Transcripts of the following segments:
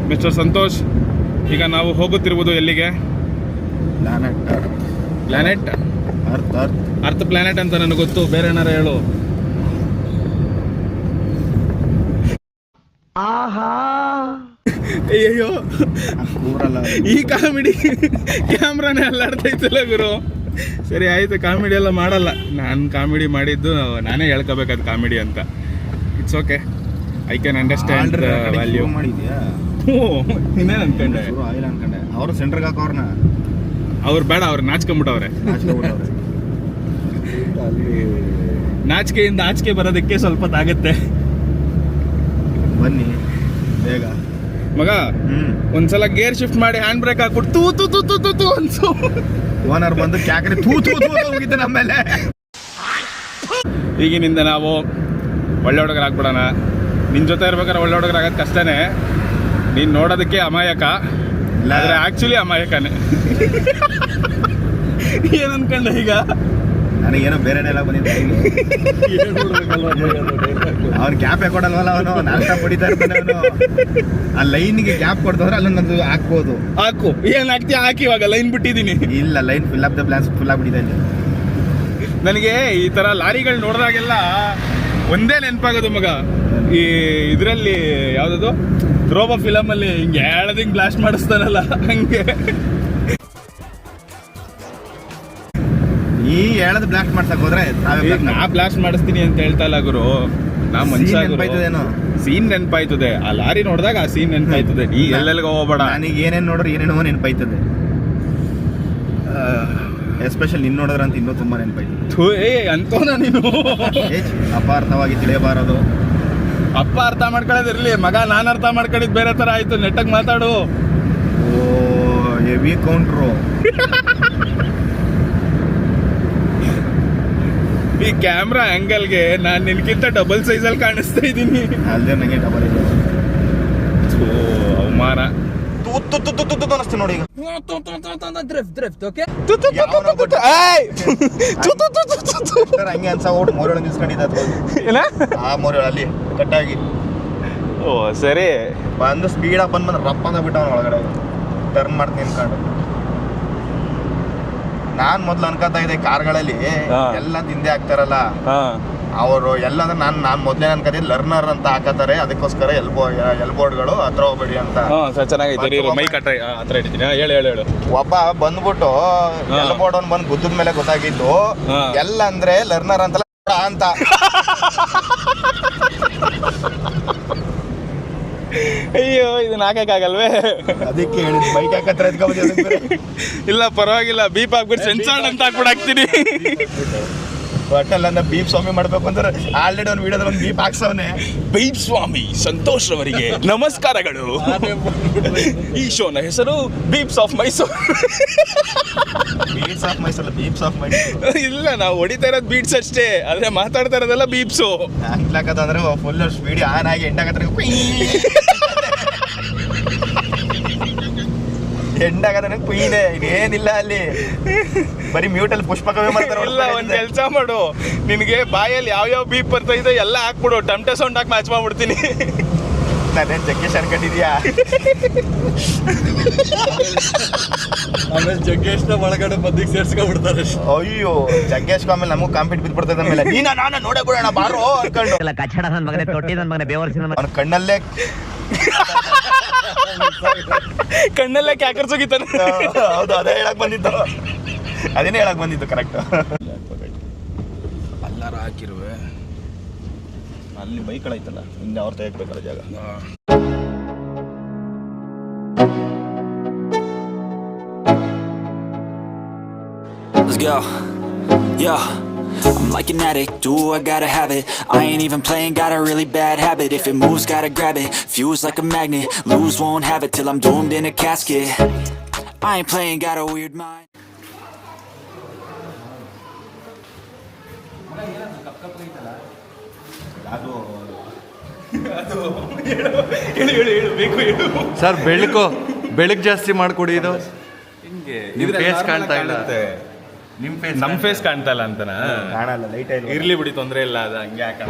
Mister Santosh, ಈಗ ನಾವು ಹೋಗುತ್ತಿರುವುದು ಎಲ್ಲಿಗೆ? ಪ್ಲಾನೆಟ್ ಅರ್ತ್ ಪ್ಲಾನೆಟ್ ಅಂತ ನನಗೆ ಗೊತ್ತು, ಬೇರೆ ಏನಾರ ಹೇಳು. ಅಯ್ಯೋ, ಈ ಕಾಮಿಡಿ ಕ್ಯಾಮ್ರಾನೇ ಅಲ್ಲಾಡ್ತೈತಲ್ಲ ಗುರು. ಸರಿ ಆಯ್ತು, ಕಾಮಿಡಿ ಎಲ್ಲ ಮಾಡಲ್ಲ ನಾನು. ಕಾಮಿಡಿ ಮಾಡಿದ್ದು ನಾನೇ ಹೇಳ್ಕೋಬೇಕಾದ ಕಾಮಿಡಿ ಅಂತ. It's okay, I can understand value. ಇನ್ನೇನು ಅನ್ಕೊಂಡೆ? ಅವರು ಸೆಂಟ್ರಿಗೆ ಹಾಕೋರ್ನ ಅವ್ರು ಬೇಡ, ಅವ್ರು ನಾಚ್ಕೊಂಬಿಟ್ಟವ್ರೆ. ನಾಚಿಕೆಯಿಂದ ಆಚಿಕೆ ಬರೋದಕ್ಕೆ ಸ್ವಲ್ಪ ಹೊತ್ತಾಗತ್ತೆ. ಬನ್ನಿ ಬೇಗ ಮಗ. ಒಂದ್ಸಲ ಗೇರ್ ಶಿಫ್ಟ್ ಮಾಡಿ ಹ್ಯಾಂಡ್ ಬ್ರೇಕ್ ಹಾಕ್ಬಿಟ್ಟು ತೂ ತೂ ತೂ ತೂ ತೂ ಅನ್ಸು. ಓನರ್ ಬಂದು ಕ್ಯಾಕ್ರೆ ತೂ ತೂ ತೂ ಹೋಗಿದ್ದೆ ನಮ್ಮೇಲೆ. ಈಗಿನಿಂದ ನಾವು ಒಳ್ಳೆ ಹುಡುಗರು ಆಗ್ಬಿಡೋಣ. ನಿನ್ ಜೊತೆ ಇರ್ಬೇಕಾದ್ರೆ ಒಳ್ಳೆ ಹುಡುಗರು ಆಗೋದು ಕಷ್ಟನೇ. ನೀನ್ ನೋಡೋದಕ್ಕೆ ಅಮಾಯಕ, ಆದ್ರೆ ಆಕ್ಚುಲಿ ಅಮಾಯಕನೇ. ಏನ್ ಅನ್ಕೊಂಡೆ ಈಗ? ನನಗೇನೋ ಬೇರೆ ಡೈಲಾಗ್ ಬಂದಿದ್ದೆ. ಅವ್ನು ಗ್ಯಾಪ್ ಕೊಡಲ್ವಲ್ಲ, ಅವನು ನಾಷ್ಟ ಹೊಡಿತಾ ಇರ್ತಾನೆ ಅವನು. ಆ ಲೈನ್ಗೆ ಗ್ಯಾಪ್ ಕೊಡ್ತಂದ್ರೆ ಅಲ್ಲೊಂದು ಹಾಕ್ಬೋದು. ಹಾಕು, ಏನ್ ಹಾಕ್ತಿ ಹಾಕಿ. ಇವಾಗ ಲೈನ್ ಬಿಟ್ಟಿದ್ದೀನಿ. ಇಲ್ಲ, line fill of the plans full ಆಗ್ಬಿಟ್ಟಿದೆ ಇಲ್ಲಿ. ನನಗೆ ಈ ತರ ಲಾರಿಗಳು ನೋಡಿದಾಗೆಲ್ಲ ಒಂದೇ ನೆನಪಾಗೋದು ಮಗ. ಈ ಇದರಲ್ಲಿ ಯಾವ್ದದು ರೋಬೋ ಫಿಲಮ್ ಅಲ್ಲಿ ಹಿಂಗೆ ಹೇಳದಿಂಗ್ ಬ್ಲಾಸ್ಟ್ ಮಾಡಿಸ್ತಾನಲ್ಲ, ಹಂಗೆ. ಈ ಹೇಳದ್ ಬ್ಲಾಸ್ಟ್ ಮಾಡ್ಸಕ್ ಹೋದ್ರೆ ನಾ ಬ್ಲಾಸ್ಟ್ ಮಾಡಿಸ್ತೀನಿ ಅಂತ ಹೇಳ್ತಾ ಇಲ್ಲ ಗುರು. ನಾ ಮನುಷ್ಯ, ಸೀನ್ ನೆನಪಾಯ್ತದೆ. ಆ ಲಾರಿ ನೋಡಿದಾಗ ಆ ಸೀನ್ ನೆನಪಾಯ್ತದೆ. ನೀ ಎಲ್ಲೆಲ್ಗ ಹೋಗ್ಬೇಡ. ನನಗೆ ಏನೇನ್ ನೋಡ್ರಿ ಏನೇನೋ ನೆನಪಾಯ್ತದೆ. ಎಸ್ಪೆಷಲ್ ನಿನ್ ನೋಡಿದ್ರ ಅಂತ ಇನ್ನೂ ತುಂಬಾ ನೆನಪಾಯ್ತದೆ. ಅಂತೋನ ನೀನು ಅಪಾರ್ಥವಾಗಿ ತಿಳಿಯಬಾರದು. ಅಪ್ಪ ಅರ್ಥ ಮಾಡ್ಕೊಳ್ಳೋದಿರ್ಲಿ ಮಗ, ನಾನು ಅರ್ಥ ಮಾಡ್ಕೊಂಡಿದ್ ಬೇರೆ ತರ ಆಯ್ತು. ನೆಟ್ಟಗ್ ಮಾತಾಡು. ಓ ಹೆವಿ ಕೌಂಟ್ರು. ಈ ಕ್ಯಾಮ್ರಾ ಆಂಗಲ್ಗೆ ನಾನು ನಿನ್ಕಿಂತ ಡಬಲ್ ಸೈಜಲ್ಲಿ ಕಾಣಿಸ್ತಾ ಇದ್ದೀನಿ. ಅಲ್ಲದೆ ನನಗೆ ಡಬಲ್ ಇದೆ. ಅವಮಾನ. ನೋಡಿ ಈಗ ಹಂಗೆ ಅನ್ಸ ಓಟ್ ಮೋರಿಯೊಳಗೆ ನಿಲ್ಸ್ಕೊಂಡಿದ್ದ. ಆ ಮೋರಿಯೊಳ ಅಲ್ಲಿ ಕಟ್ಟಾಗಿ. ಓ ಸರಿ. ಬಂದು ಸ್ಪೀಡಾಗಿ ಬಂದು ರಪ್ಪ ಅಂತ ಬಿಟ್ಟ ಅವನ ಒಳಗಡೆ ಟರ್ನ್ ಮಾಡ್ತೀನಿ ಅನ್ಕೊಂಡು. ನಾನ್ ಮೊದ್ಲು ಅನ್ಕೋತಾ ಇದ್ದೆ ಕಾರ್ಗಳಲ್ಲಿ ಎಲ್ಲ ಹಿಂದೆ ಹಾಕ್ತಾರಲ್ಲ ಅವರು ಎಲ್ಲ. ನಾನ್ ಮೊದ್ಲೇ ಅನ್ಕೋತಿದ್ದೆ ಲರ್ನರ್ ಅಂತ ಹಾಕತಾರೆ, ಅದಕ್ಕೋಸ್ಕರ ಎಲ್ಬೋರ್ಡ್ಗಳು ಹತ್ರ ಹೋಗ್ಬೇಡಿ ಅಂತ. ಒಬ್ಬ ಬಂದ್ಬಿಟ್ಟು ಎಲ್ಬೋರ್ಡ್ ಅವ್ನು ಬಂದು ಗುದ್ದದ ಮೇಲೆ ಗೊತ್ತಾಗಿದ್ದು ಎಲ್ಲ ಅಂದ್ರೆ ಲರ್ನರ್ ಅಂತ ಅಂತ. ಅಯ್ಯೋ, ಇದನ್ನ ಹಾಕಕ್ಕಾಗಲ್ವೇ? ಅದಕ್ಕೆ ಹೇಳಿದ್ ಬೈಕ್ ಹಾಕತ್ರ. ಇಲ್ಲ ಪರವಾಗಿಲ್ಲ, ಬೀಪ್ ಹಾಕ್ಬಿಟ್ಟು ಸೆನ್ಸಾರ್ಡ್ ಅಂತ ಹಾಕ್ಬಿಟ್ಟು ಹಾಕ್ತೀನಿ. ಒಟ್ಟಲ್ಲ ಬೀಪ್ ಸ್ವಾಮಿ ಮಾಡ್ಬೇಕು ಅಂದ್ರೆ ಆಲ್ರೆಡಿ ಒಂದು ವಿಡಿಯೋದಲ್ಲಿ ಒಂದು ಬೀಪ್ ಹಾಕ್ಸವನೆ. ಬೀಪ್ ಸ್ವಾಮಿ ಸಂತೋಷ್ ಅವರಿಗೆ ನಮಸ್ಕಾರಗಳು. ಈ ಶೋನ ಹೆಸರು beeps of Mysuru. Beats of Mysuru, beeps of Mysuru. ಇಲ್ಲ, ನಾವು ಹೊಡಿತಾ ಇರೋದು ಬೀಟ್ಸ್ ಅಷ್ಟೇ, ಆದ್ರೆ ಮಾತಾಡ್ತಾ ಇರೋದೆಲ್ಲ ಬೀಪ್ಸು. ಹಾಕ್ಲಾಕಂದ್ರೆ ಫುಲ್ ಸ್ಪೀಡ್ ಆನ್ ಆಗಿ ಎಂಟಾಗತ್ರ ಎಂಡಾಗದ್ರೆ ಕುಯ್ಯಿದೆ. ಏನಿಲ್ಲ ಅಲ್ಲಿ, ಬರೀ ಮ್ಯೂಟಲ್ಲಿ ಪುಷ್ಪಕವೇ ಮಾಡ್ತಾರೆ. ಇಲ್ಲ, ಒಂದ್ ಕೆಲಸ ಮಾಡು, ನಿನಗೆ ಬಾಯಲ್ಲಿ ಯಾವ ಬೀಪ್ ಬರ್ತಾ ಇದೆ ಎಲ್ಲ ಹಾಕ್ಬಿಡು, ಟಮಟೆ ಸೌಂಡ್ ಹಾಕಿ ಮ್ಯಾಚ್ ಮಾಡ್ಬಿಡ್ತೀನಿ. ನಾನೇನು ಜಗ್ಗೇಶ್ ಅನ್ಕೊಂಡಿದ್ಯಾ? ಆಮೇಲೆ ಜಗ್ಗೇಶ್ನ ಒಳಗಡೆ ಬದಿಗೆ ಸೇರ್ಸ್ಕೊಂಡ್ಬಿಡ್ತಾರೆ. ಅಯ್ಯೋ, ಜಗ್ಗೇಶ್ ಆಮೇಲೆ ನಮಗೂ ಕಾಂಪಿಟ್ ಬಿದ್ಬಿಡ್ತದೆ. ಆಮೇಲೆ ನಾನು ನೋಡೇ ಬಿಡೋಣ ಬಾರೋ ಅನ್ಕೊಂಡು. ಕಚ್ಚಡ ನನ್ನ ಮಗನೇ, ತೊಟ್ಟಿ ನನ್ನ ಮಗನೇ, ಬೇವರ್ಸಿ ಅವನ ಕಣ್ಣಲ್ಲೇ ಕಣ್ಣಲ್ಲೇ ಕ್ಯಾಕರ್ ಸುಗಿತಾನೆ. ಹೌದು, ಅದೇ ಹೇಳಕ್ ಬಂದಿದ್ದು, ಅದೇನೇ ಹೇಳಕ್ ಬಂದಿದ್ದು. ಕರೆಕ್ಟ್. ಅಲ್ಲಾರ ಹಾಕಿರುವೆ ಅಲ್ಲಿ ಬೈಕ್ಗಳೈತಲ್ಲ, ಹಿಂದೆ ಅವ್ರ ತೆಗಿಬೇಕಲ್ಲ ಜಾಗ. Let's go. Yo, I'm like an addict, do I gotta have it. I ain't even playing, got a really bad habit. If it moves, gotta grab it, fuse like a magnet. Lose, won't have it till I'm doomed in a casket. I ain't playing, got a weird mind. Sir ಬೆಳಕು ಜಾಸ್ತಿ ಮಾಡ್ಕೊಡಿ. ಇದು ನಿಮ್ face ಕಾಣ್ತಾ ಇಲ್ಲ. ನಮ್ face ಕಾಣ್ತಾ ಇಲ್ಲ ಅಂತನಾ? ಕಾಣಲ್ಲ, ಲೈಟ್ ಇರ್ಲಿ ಬಿಡಿ, ತೊಂದ್ರೆ ಇಲ್ಲ, ಅದು ಹಂಗೆ ಹಾಕೋಣ.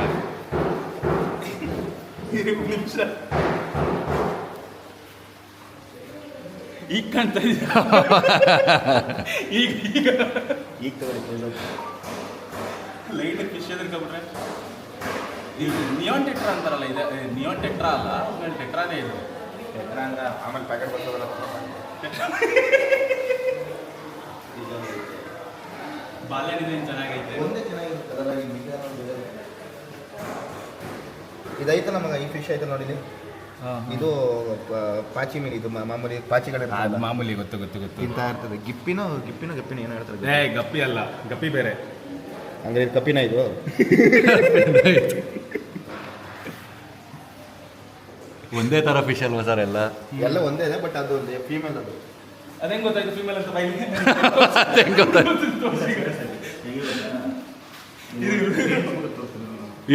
ಈಗ ಕಾಣ್ತಾ ಇದೆಯಾ? ಈಗ ಈಗ ಈಗ ತಗೊಳ್ಳಿ ಲೈಟ್ ಫಿಶ್ ಎದುರ್ಕೊಂಡ್ಬಿಟ್ರೆ ಇದು ನಿಯಾನ್ ಟೆಟ್ರಾ ಅಂತಾರಲ್ಲ, ಇದೆ ನಿಯಾನ್ ಟೆಟ್ರಾ ಅಲ್ಲ, ಟೆಟ್ರಾನೇ ಇದು. ಟೆಟ್ರಾ ಅಂದ್ರೆ ಆಮೇಲೆ ಪ್ಯಾಕೆಟ್ ಬರ್ತದಲ್ಲ. ಬಾಲ್ಯ ಡಿಸೈನ್ ಚೆನ್ನಾಗೈತೆ. ಒಂದೇ ಚೆನ್ನಾಗಿರುತ್ತೆ. ಇದೈತಲ್ಲ ಮಗ, ಈ ಫಿಶ್ ಐತೆ ನೋಡಿ ಇಲ್ಲಿ. ಇದು ಪಾಚಿ ಮೀನು, ಇದು ಮಾಮೂಲಿ ಪಾಚಿಗಳ ಅದು ಮಾಮೂಲಿ, ಗೊತ್ತು ಗೊತ್ತು ಗೊತ್ತು. ತಿಂತಾ ಇರ್ತದೆ. ಗಿಪ್ಪಿನೋ ಏನೋ ಹೇಳ್ತಾರೆ. ಗಪ್ಪಿ ಅಲ್ಲ, ಗಪ್ಪಿ ಬೇರೆ. ಹಂಗಾರೆ ಇದು ಕಪ್ಪಿನ ಇದು. ಒಂದೇ ಥರ ಫಿಶ್ ಅಲ್ವಾ ಸರ್ ಎಲ್ಲ? ಎಲ್ಲ ಒಂದೇ ಇದೆ, ಬಟ್ ಅದು ಫೀಮೇಲ್. ಅದು ಅದೇಂಗ್ ಗೊತ್ತಾಯ್ತು ಫೀಮೇಲ್ ಅಂತ ಬೈಲಿ? ಹೆಂಗ್ ಗೊತ್ತಾಯ್ತು?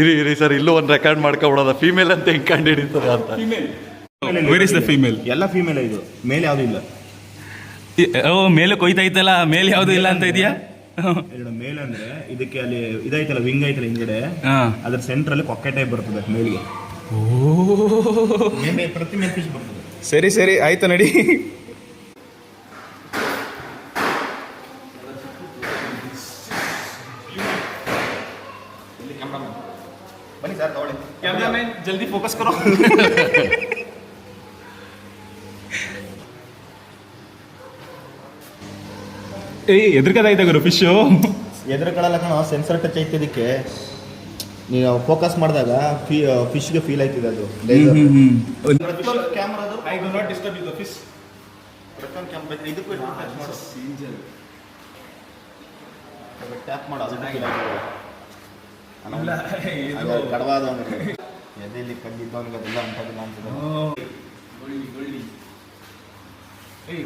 ಇರಿ ಸರ್, ಇಲ್ಲೂ ಒಂದು ರೆಕಾರ್ಡ್ ಮಾಡ್ಕೊಬಿಡೋದ, ಫೀಮೇಲ್ ಅಂತ ಹೆಂಗ್ ಕಂಡು ಹಿಡಿತಾರೆ ಅಂತ. Where is the female? ಎಲ್ಲ ಫೀಮೇಲ್ ಇದು, ಮೇಲೆ ಯಾವುದು ಇಲ್ಲ. ಮೇಲೆ ಕೊಯ್ತೈತಲ್ಲ, ಮೇಲೆ ಯಾವುದು ಇಲ್ಲ ಅಂತ ಇದೆಯಾ? ಎರಡು ಮೇಲ್ ಅಂದ್ರೆ ಇದಕ್ಕೆ ಅಲ್ಲಿ ಇದೈತಲ್ಲ, ವಿಂಗ್ ಐತಲ್ಲ ಹಿಂಗಡೆ, ಅದ್ರ ಸೆಂಟರ್ ಅಲ್ಲಿ ಕೊಕ್ಕೆ ಟೈಪ್ ಬರ್ತದೆ ಮೇಲ್ಗೆ. ಪ್ರತಿ ಮೇಲ್ ಫಿಶ್ ಬರ್ತದೆ. ಸರಿ ಸರಿ ಆಯ್ತು ನಡಿ. ಬನ್ನಿ ಸರ್ ತಗೊಳ್ಳಿ. ಕ್ಯಾಮ್ರಾಮನ್ ಜಲ್ದಿ ಫೋಕಸ್ ಕರೋ. ಎದುರ್ಕದಾಯ್ತ ಗುರು ಫಿಶು. ಎದುರುಗಳೆಲ್ಲ ಕಣ ಸೆನ್ಸರ್ ಟಚ್ ಐತೆ ಇದಕ್ಕೆ. ನೀವು ಫೋಕಸ್ ಮಾಡಿದಾಗ ಫಿಶ್ಗೆ ಫೀಲ್ ಆಯ್ತಿದೆ ಅದು. ಕ್ಯಾಮ್ರಾದು I do not disturb you the fish. ಪ್ರತಿಯೊಂದು ಕ್ಯಾಮ್ರಾ ಇದಕ್ಕೂ ಟಚ್ ಮಾಡು. ಟ್ಯಾಪ್ ಮಾಡು, ಅದು ಕಡವಾದ ಎದೆಯಲ್ಲಿ ಕಂಡಿದ್ದವನಿಗೆ ಅದೆಲ್ಲ ಅಂಟದಿಲ್ಲ ಅಂತದೆ.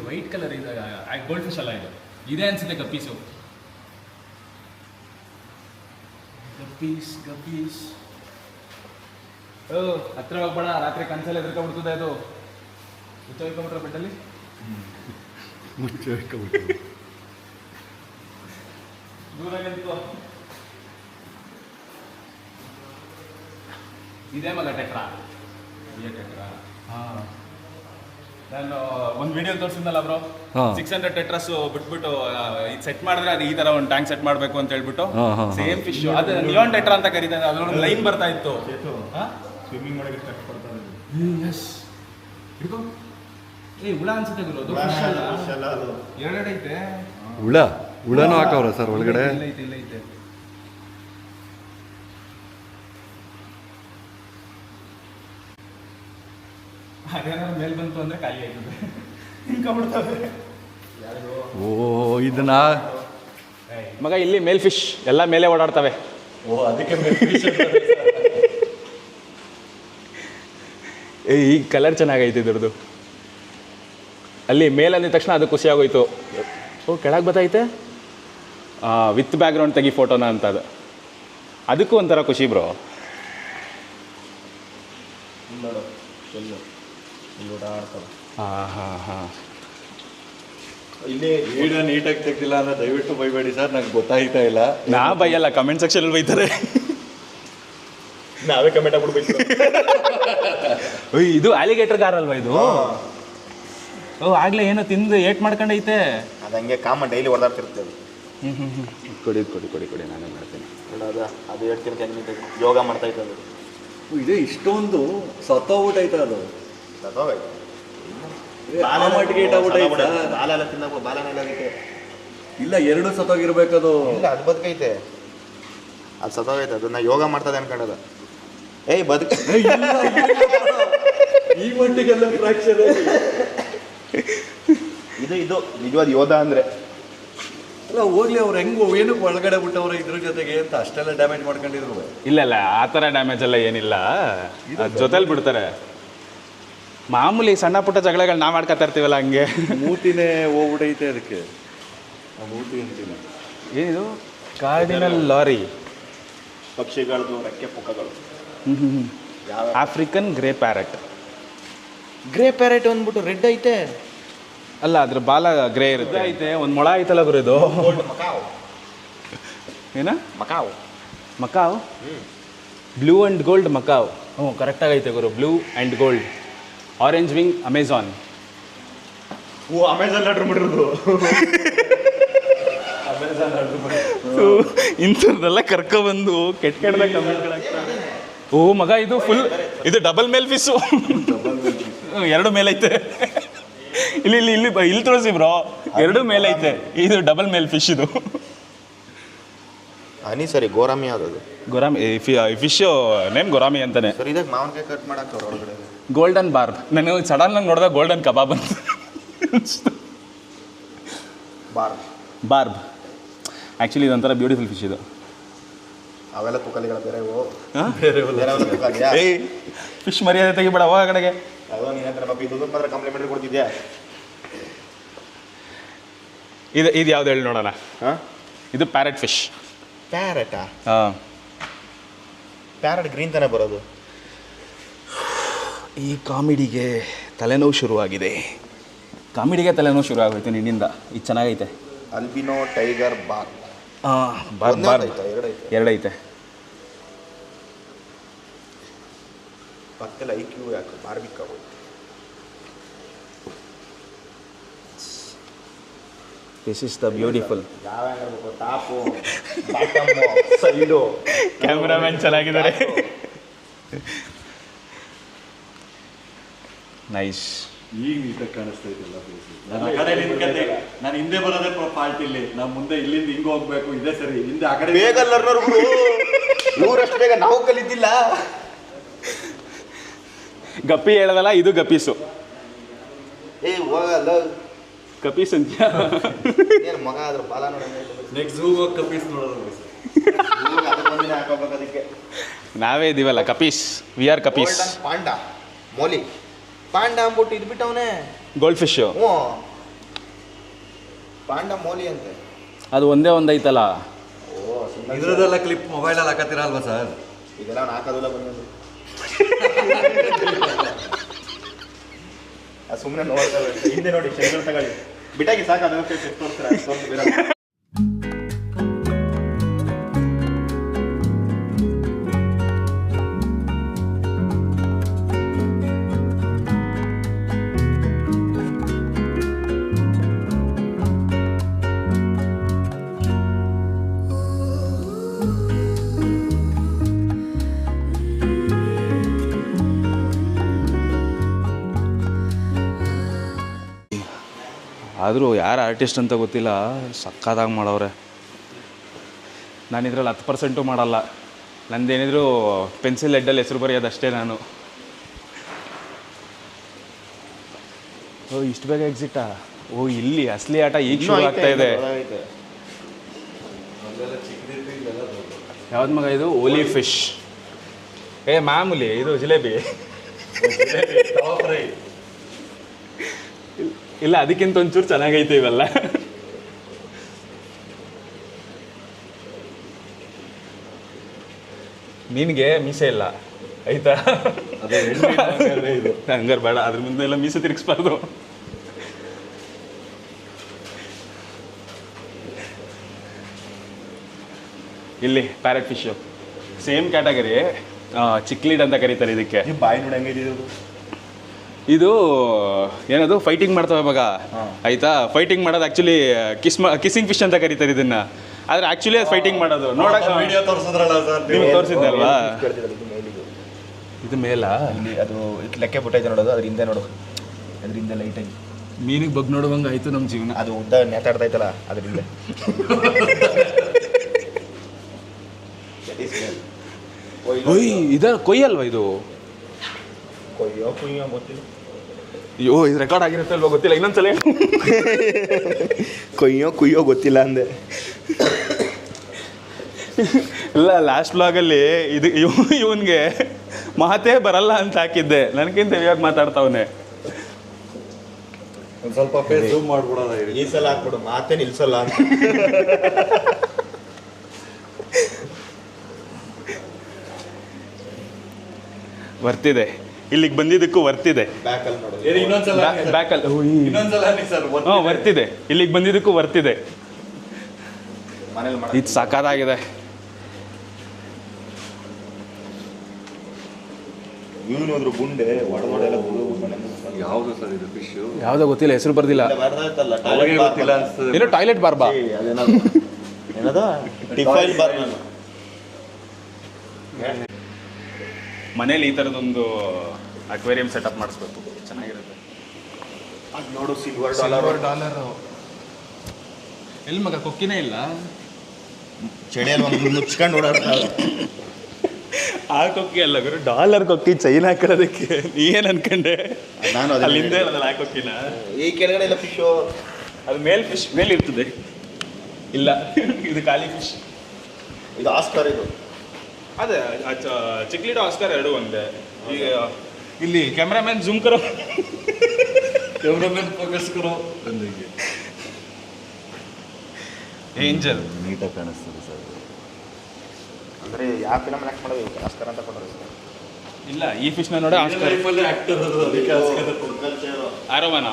ವೈಟ್ ಕಲರ್ ಇದೆ, ಗೋಲ್ಡ್ ಫಿಶ್ ಅಲ್ಲ ಇದು, ಇದೆ ಅನ್ಸುತ್ತೆ ಗಪ್ಪೀಸು. ಗಪ್ಪೀಸ್ ಹತ್ರ ಹೋಗ್ಬೇಡ, ರಾತ್ರಿ ಕನ್ಸಲ್ಲಿ ಎದುರ್ಕೊಂಡ್ಬಿಡ್ತದೆ ಅದು. ಮುಚ್ಚೋಯ್ಕೊಂಡ್ಬಿಟ್ರೆ ಬೆಟ್ಟಲ್ಲಿ ದೂರ ನಿಂತ್ಕೋ. ಇದೇ ಮಗ ಟೆಟ್ರಾ. ಹಾಂ, ನಾನು ಒಂದು ವಿಡಿಯೋ ತೋರಿಸಿದ್ನಲ್ಲ ಬ್ರೋ, 600 ಟೆಟ್ರಾಸ್ ಬಿಟ್ಬಿಟ್ಟು ಇದು ಸೆಟ್ ಮಾಡಿದ್ರೆ ಅದು ಈ ತರ ಒಂದು ಟ್ಯಾಂಕ್ ಸೆಟ್ ಮಾಡಬೇಕು ಅಂತ ಹೇಳ್ಬಿಟ್ಟು ಸೇಮ್ ಫಿಶ್, ಅದು ನಿಯಾನ್ ಟೆಟ್ರಾ ಅಂತ ಕರೀತಾರೆ. ಅದ್ರೊಳಗೆ ಲೈನ್ ಬರ್ತಾ ಇತ್ತು. ಸ್ವಿಮ್ಮಿಂಗ್ ಮಾಡೋಕ್ಕೆ ಕಷ್ಟಪಡ್ತಾರೆ. ಎಸ್ ಹಿಡ್ಕೊ. ಹುಳ ಅನ್ಸುತ್ತೆ ಗುರು, ಅದು ಫಿಶ್ ಅಲ್ಲ, ಎರಡೆರಡು ಐತೆ. ಹುಳನೂ ಹಾಕವ್ರ ಸರ್ ಒಳಗಡೆ? ಇಲ್ಲ ಐತೆ. ಅದೇನಾದ್ರು ಮೇಲ್ ಬಂತು ಅಂದ್ರೆ ಖಾಲಿ ಆಯ್ತದೆ, ಹಿಂಕೊಂಡ್ಬಿಡ್ತವೆ. ಓ ಇದನ್ನ ಮಗ ಇಲ್ಲಿ ಮೇಲ್ ಫಿಶ್ ಎಲ್ಲ ಮೇಲೆ ಓಡಾಡ್ತವೆ. ಓ ಅದಕ್ಕೆ ಈ ಕಲರ್ ಚೆನ್ನಾಗೈತೆ ಇದ್ರದ್ದು. ಅಲ್ಲಿ ಮೇಲ್ ಅಂದಿದ ತಕ್ಷಣ ಅದು ಖುಷಿ ಆಗೋಯ್ತು. ಓ ಕೆಳಗೆ ಬತ್ತೈತೆ, ವಿತ್ ಬ್ಯಾಕ್ಗ್ರೌಂಡ್ ತೆಗಿ ಫೋಟೋನ ಅಂತ. ಅದು ಅದಕ್ಕೂ ಒಂಥರ ಖುಷಿ ಬ್ರೋ. ಹಾಂ ಇಲ್ಲಿ ವಿಡಿಯೋ ನೀಟಾಗಿ ತೆಗ್ದಿಲ್ಲ ಅಂದ್ರೆ ದಯವಿಟ್ಟು ಬೈಬೇಡಿ ಸರ್, ನಂಗೆ ಗೊತ್ತಾಯ್ತಾ ಇಲ್ಲ. ನಾ ಬೈಯಲ್ಲ, ಕಮೆಂಟ್ ಸೆಕ್ಷನಲ್ಲಿ ಬೈತಾರೆ. ನಾವೇ ಕಮೆಂಟ್ ಆಗ್ಬಿಡ್ಬೇಕು. ಇದು ಆಲಿಗೇಟರ್ ಕಾರ್ ಅಲ್ವಾ ಇದು? ಓ ಆಗ್ಲೇ ಏನೋ ತಿಂದು ಏಟ್ ಮಾಡ್ಕೊಂಡೈತೆ. ಅದು ಹಂಗೆ ಕಾಮನ್ ಡೈಲಿ ಓಡಾಡ್ತಿರ್ತೇವೆ. ಕೊಡಿ ನಾನೇ ಮಾಡ್ತೀನಿ. ಅದು ಹೇಳ್ತಿರ್ತೀನಿ, ಯೋಗ ಮಾಡ್ತಾ ಇರ್ತದೆ. ಇದೆ ಇಷ್ಟೊಂದು ಸತ್ತೋಗ್ಬಿಟ್ಟೈತೆ ಅದು. ಸತ್ತೋಗೈತೆ. ಬಾಲೆಲ್ಲ ತಿನ್ನಬೇಕು, ಬಾಲನೆಲ್ಲ ಅದಕ್ಕೆ ಇಲ್ಲ, ಎರಡು ಸತ್ತೋಗಿರ್ಬೇಕದು. ಇಲ್ಲ, ಅದು ಬದುಕೈತೆ. ಅದು ಸತ್ತೋಗೈತೆ, ಅದನ್ನ ಯೋಗ ಮಾಡ್ತದೆ ಅನ್ಕೊಂಡದ. ಏಯ್ ಬದುಕ ಈ ಮಟ್ಟಿಗೆಲ್ಲ ಫ್ರಾಕ್ಚರ್. ಇದು ನಿಜವಾದ ಯೋಧ ಅಂದ್ರೆ. ಅಲ್ಲ ಹೋಗ್ಲಿ, ಅವ್ರು ಹೆಂಗ್ ಏನಕ್ಕೆ ಒಳಗಡೆ ಬಿಟ್ಟವ್ರು ಇದ್ರ ಜೊತೆಗೆ ಅಂತ ಅಷ್ಟೆಲ್ಲ ಡ್ಯಾಮೇಜ್ ಮಾಡ್ಕೊಂಡಿದ್ರು? ಇಲ್ಲ ಆ ಥರ ಡ್ಯಾಮೇಜ್ ಎಲ್ಲ ಏನಿಲ್ಲ, ಜೊತೆಲಿ ಬಿಡ್ತಾರೆ. ಮಾಮೂಲಿ ಸಣ್ಣ ಪುಟ್ಟ ಜಗಳಗಳು ನಾವು ಮಾಡ್ಕೊತಾ ಇರ್ತೀವಲ್ಲ ಹಂಗೆ. ಮೂತಿನೇ ಹೋಗ್ಬಿಟ್ಟೈತೆ ಅದಕ್ಕೆ. ಮೂತಿ ಅಂತೀನಿ. ಏನಿದು? Cardinal lory. ಪಕ್ಷಿಗಳದ್ದು ರೆಕ್ಕೆ ಪುಕ್ಕಗಳು. African grey parrot. Grey parrot ಅಂದ್ಬಿಟ್ಟು ರೆಡ್ ಐತೆ. ಅಲ್ಲ, ಅದ್ರ ಬಾಲ ಗ್ರೇ ಇರುತ್ತೆ. ಐತೆ ಒಂದು ಮೊಳ ಐತಲ್ಲ ಗುರು ಇದು. ಏನ? Macaw. Blue and gold macaw. ಕರೆಕ್ಟಾಗಿ ಐತೆ ಗುರು. Blue and gold. Orange wing amazon. Amazon order ಮಾಡಿರೋದು. ಇಂಥದ್ದೆಲ್ಲ ಕರ್ಕೊಬಂದು ಕೆಟ್ಟದಾಗ ಕಮೆಂಟ್ಗಳಾಗ್ತವೆ. ಓ ಮಗ, ಇದು ಫುಲ್ ಇದು ಡಬಲ್ ಮೇಲ್ ಫಿಶು. 2 ಮೇಲೈತೆ. ಇಲ್ಲಿ ತೋರಿಸಿ ಬ್ರೋ, 2 ಮೇಲೈತೆ. ಇದು ಡಬಲ್ ಮೇಲ್ ಫಿಶ್. ಇದು ಹನಿ ಸರಿ ಗೋರಾಮಿ ಯಾವ್ದು? ಗೊರಾಮಿ ಫಿಶ್ ನೇಮ್ ಗೊರಾಮಿ ಅಂತಾನೆ. ಸರ್ ಇದಕ್ಕೆ ಮಾವಿನಕಾಯಿ ಕಟ್ ಮಾಡಕ್ಕೆ ಹೊರಗಡೆ ಗೋಲ್ಡನ್ ಬಾರ್ಬ್. ನಾನು ಸಡನ್ನಾಗಿ ನೋಡಿದಾಗ ಗೋಲ್ಡನ್ ಕಬಾಬ್ ಅಂತ. ಬಾರ್ಬ್ ಆ್ಯಕ್ಚುಲಿ ಇದೊಂಥರ ಬ್ಯೂಟಿಫುಲ್ ಫಿಶ್. ಇದು ಅವೆಲ್ಲ ತುಕಲಿಗಳ ಬೇರೆ ಫಿಶ್ ಮರ್ಯಾದೆ ತೆಗಿಬೇಡ ಹೋಗ ಕಡೆಗೆ. ಅದೋ ನೀನು ಪಾಪ ಇದೊಂದು ಮಾತ್ರ ಕಾಂಪ್ಲಿಮೆಂಟ್ರಿ ಕೊಡ್ತಿದ್ಯಾ. ಇದು ಯಾವ್ದು ಹೇಳಿ ನೋಡೋಣ. ಹಾಂ, ಇದು ಪ್ಯಾರೆಟ್ ಫಿಶ್. ಪ್ಯಾರೆಟಾ? ಹಾಂ, ಪ್ಯಾರೆಟ್ ಗ್ರೀನ್ ತಾನೇ ಬರೋದು. ಈ ಕಾಮಿಡಿಗೆ ತಲೆನೋವು ಶುರುವಾಗಿದೆ. ಕಾಮಿಡಿಗೆ ತಲೆನೋವು ಶುರು ಆಗೋಯ್ತು ನಿನ್ನಿಂದ. ಇದು ಚೆನ್ನಾಗೈತೆ. Albino tiger bar. ಬಾರ್ ಎರಡೈತೆ. ಪಕ್ಕದಲ್ಲಿ ಐಕ್ಯೂ ಯಾಕೆ ಬಾರ್ಬಿಕ್ ಆಗೋದು. This is the beautiful. ಯಾವ ಟಾಪು, ಬಾಟಮು, ಸೈಡು. ಕ್ಯಾಮ್ರಾಮನ್ ಚೆನ್ನಾಗಿದ್ದಾರೆ. ನೈಸ್. ಈಗ ನೀಟಾಗಿ ಕಾಣಿಸ್ತಾ ಇದೆಯಲ್ಲ. ನಾನು ಹಿಂದೆ ಬರೋದೇ ಫಾಲ್ಟ್. ಇಲ್ಲಿ ನಾವು ಮುಂದೆ ಇಲ್ಲಿಂದ ಹಿಂಗೆ ಹೋಗ್ಬೇಕು. ಇದೇ ಸರಿ. ಹಿಂದೆ ಆ ಕಡೆ ಬೇಗ ಲರ್ನರ್ಗಳು ಇವರಷ್ಟು ಬೇಗ ನಾವು ಕಲಿತಿಲ್ಲ. ಗಪ್ಪಿ ಹೇಳದಲ್ಲ, ಇದು ಗಪ್ಪೀಸು. ಹೋಗಲ್ಲ ಕಪೀಸ್ ಅಂತ ಏನು ಮಗ ಅದ್ರ ಬಾಲ ನೋಡ. ನೆಕ್ಸ್ಟ್ ಝೂ ಹೋಗಿ ಕಪೀಸ್ ನೋಡೋದು. ಅದಕ್ಕೊಂದಿನ ಹಾಕೋಬೇಕು. ಅದಕ್ಕೆ ನಾವೇ ಇದೀವಲ್ಲ ಕಪೀಸ್. ವಿ ಆರ್ ಕಪೀಸ್. ಪಾಂಡ ಮೋಲಿ ಪಾಂಡ ಅಂದ್ಬಿಟ್ಟು ಇದ್ಬಿಟ್ಟವನೇ. Gold fish. ಹ್ಞೂ, ಪಾಂಡ ಮೋಲಿ ಅಂತೆ. ಅದು ಒಂದೇ ಒಂದೈತಲ್ಲ. ಇದ್ರದ್ದೆಲ್ಲ ಕ್ಲಿಪ್ ಮೊಬೈಲಲ್ಲಿ ಹಾಕತ್ತೀರ ಅಲ್ವಾ ಸರ್? ಇದೆಲ್ಲ ಅವ್ನು ಹಾಕೋದಿಲ್ಲ ಬಂದದ್ದು. ಸುಮ್ಮನೆ ನೋಡ್ತಾ ಹಿಂದೆ ನೋಡಿ ಚೆಂಗಳು ತಗೊಳ್ಳಿ ಬಿಟ್ಟಾಗಿ ಸಾಕು. ಅದಕ್ಕೆ ತೋರಿಸ್ತಾರೆ. ಆದರೂ ಯಾರು ಆರ್ಟಿಸ್ಟ್ ಅಂತ ಗೊತ್ತಿಲ್ಲ, ಸಕ್ಕತ್ತಾಗಿ ಮಾಡವ್ರೆ. ನಾನು ಇದರಲ್ಲಿ 10% ಮಾಡಲ್ಲ. ನಂದೇನಿದ್ರು ಪೆನ್ಸಿಲ್ ಹೆಡ್ಡಲ್ಲಿ ಹೆಸರು ಬರೆಯೋದಷ್ಟೇ ನಾನು. ಓ, ಇಷ್ಟು ಬೇಗ ಎಕ್ಸಿಟಾ? ಓ, ಇಲ್ಲಿ ಅಸಲಿ ಆಟ ಈಗ ಶುರು ಆಗ್ತಾ ಇದೆ. ಯಾವ್ದು ಮಗ ಇದು? ಓಲಿ ಫಿಶ್. ಮಾಮೂಲಿ ಇದು ಜಿಲೇಬಿ. ಇಲ್ಲ, ಅದಕ್ಕಿಂತ ಒಂಚೂರು ಚೆನ್ನಾಗೈತೆ ಇವೆಲ್ಲ. ನಿನಗೆ ಮೀಸೆ ಇಲ್ಲ ಆಯ್ತಾ? ಹಂಗಾರೆ ಬೇಡ, ಅದ್ರ ಮುಂದೆ ಎಲ್ಲ ಮೀಸೆ ತಿರುಗಿಸ್ಬಾರ್ದು. ಇಲ್ಲಿ ಪ್ಯಾರೆಟ್ ಫಿಶು ಸೇಮ್ ಕ್ಯಾಟಗರಿ. ಚಿಕ್ಲೀಡ್ ಅಂತ ಕರೀತಾರೆ ಇದಕ್ಕೆ. ಬಾಯಿ ನೋಡಿ ಹಂಗಿದ್ದು. ಇದು ಏನದು ಫೈಟಿಂಗ್ ಮಾಡ್ತವೆ ಮಗ ಆಯ್ತಾ. ಫೈಟಿಂಗ್ ಮಾಡೋದು ಆ್ಯಕ್ಚುಲಿ ಕಿಸ್ಸಿಂಗ್ ಫಿಶ್ ಅಂತ ಕರೀತಾರೆ ಇದನ್ನ. ಆದರೆ ಆ್ಯಕ್ಚುಲಿ ಅದು ಫೈಟಿಂಗ್ ಮಾಡೋದು. ನೋಡಕ್ಕೆ ವಿಡಿಯೋ ತೋರಿಸಿದ್ರಲ್ಲ ಸರ್, ನಿಮಗೆ ತೋರಿಸಿದ್ದಲ್ವಾ? ಇದು ಮೇಲಾ? ಇಲ್ಲಿ ಅದು ಲೆಕ್ಕ ಬಿಟ್ಟೈತೆ ನೋಡೋದು. ಅದ್ರ ಹಿಂದೆ ನೋಡು, ಅದರಿಂದ ಲೈಟಾಗಿ ಮೀನಿಗೆ ಬಗ್ ನೋಡುವಂಗೆ ಆಯಿತು ನಮ್ಮ ಜೀವನ. ಅದು ಉದ್ದ ನೇತಾಡ್ತೈತಲ್ಲ ಅದರಿಂದ. ಒಯ್, ಕೊಯ್ಯಲ್ವಾ ಇದು? ಕೊಯ್ಯೋ ಗೊತ್ತಿಲ್ಲ. ಅಯ್ಯೋ, ಇದು ರೆಕಾರ್ಡ್ ಆಗಿರುತ್ತೆ ಅಲ್ವಾ ಗೊತ್ತಿಲ್ಲ. ಇನ್ನೊಂದ್ಸಲ ಕುಯ್ಯೋ ಗೊತ್ತಿಲ್ಲ ಅಂದೆ. ಇಲ್ಲ, ಲಾಸ್ಟ್ ಬ್ಲಾಗಲ್ಲಿ ಇವನಿಗೆ ಮಾತೇ ಬರಲ್ಲ ಅಂತ ಹಾಕಿದ್ದೆ. ನನಗಿಂತ ಇವಾಗ ಮಾತಾಡ್ತಾವನೆ. ಒಂದು ಸ್ವಲ್ಪ ಫೇಸ್ ಝೂಮ್ ಮಾಡ್ಬಿಡೋದ. ಈ ಸಲ ಹಾಕ್ಬಿಡು, ಮಾತೇ ನಿಲ್ಸಲ್ಲ ಅಂತ. ವರ್ತಿದೆ, ಇಲ್ಲಿಗೆ ಬಂದಿದ್ದಕ್ಕೂ ವರ್ತಿದೆ. ಬ್ಯಾಕಲ್ಲಿ ನೋಡು. ಬ್ಯಾಕಲ್ಲಿ ವರ್ತಿದೆ. ಇಲ್ಲಿಗೆ ಬಂದಿದ್ದಕ್ಕೂ ವರ್ತಿದೆ. ಇದು ಸಾಕಾಗಿದೆ. ಇವನು ಹೋದ್ರು ಗುಂಡೆ ಒಡದೊಡೆಲ್ಲ ಯಾವುದು ಸರ್ ಇದು ಫಿಶ್ ಯಾವುದೋ ಗೊತ್ತಿಲ್ಲ, ಹೆಸರು ಬರ್ದಿಲ್ಲ. ಅವಾಗೇ ಗೊತ್ತಿಲ್ಲ ಅನ್ಸ್ತದೆ. ಏನೋ ಟಾಯ್ಲೆಟ್ ಬಾರ್ಬಾ ಏನದು ಟಿಫೈಲ್ ಬಾರ್. ಮನೇಲಿ ಈ ಥರದೊಂದು ಅಕ್ವೇರಿಯಂ ಸೆಟಪ್ ಮಾಡಿಸ್ಬೇಕು, ಚೆನ್ನಾಗಿರುತ್ತೆ. ಅದು ನೋಡು ಸಿಲ್ವರ್ ಡಾಲರ್ ಎಲ್ಲಿ ಮಗ ಕೊಕ್ಕಿನೇ ಇಲ್ಲ, ಚಳಿಯಲ್ಲಿ ಒಂದು ಮುಚ್ಕೊಂಡು ಓಡಾಡ್ತಾರೆ. ಆ ಕೊಕ್ಕಿ ಅಲ್ಲ ಗುರು, ಡಾಲರ್ ಕೊಕ್ಕಿ ಚೈನ್ ಹಾಕೊಳ್ಳೋದಕ್ಕೆ. ನೀ ಏನು ಅನ್ಕೊಂಡೆ? ನಾನು ಅಲ್ಲಿಂದ ಇರೋದಲ್ಲ ಆ ಕೊಕ್ಕಿನ, ಈ ಕೆಳಗಡೆ ಇಲ್ಲ ಫಿಶು. ಅದು ಮೇಲ್ ಫಿಶ್ ಮೇಲೆ ಇರ್ತದೆ. ಇಲ್ಲ ಇದು ಖಾಲಿ ಫಿಶ್. ಇದು ಆಸ್ಕರ್. ಇದು ಅದೇ ಚಿಕ್ಲಿಟೋ ಆಸ್ಕರ್ ಎರಡು ಒಂದೇ. ಈಗ ಇಲ್ಲಿ ಕ್ಯಾಮ್ರಾಮ್ಯಾನ್ ಜೂಮ್ ಕರೋ, ಕ್ಯಾಮ್ರಾಮನ್ ಫೋಕಸ್ ಕರೋ ಬಂದಿಗೆ ಏಂಜಲ್ ನೀಟಾಗಿ ಕಾಣಿಸ್ತದೆ ಸರ್. ಅಂದರೆ ಯಾವ ಫಿಲಮ್ ಆ್ಯಕ್ಟ್ ಮಾಡೋದು ಆಸ್ಕರ್ ಅಂತ ಕೊಟ್ಟರು. ಇಲ್ಲ, ಈ ಫಿಶ್ನ ನೋಡಿ ಆಸ್ಕರ್. ಆಕ್ಟರ್ ಅದಕ್ಕೆ ಆಸ್ಕರ್. ಆರೋವನ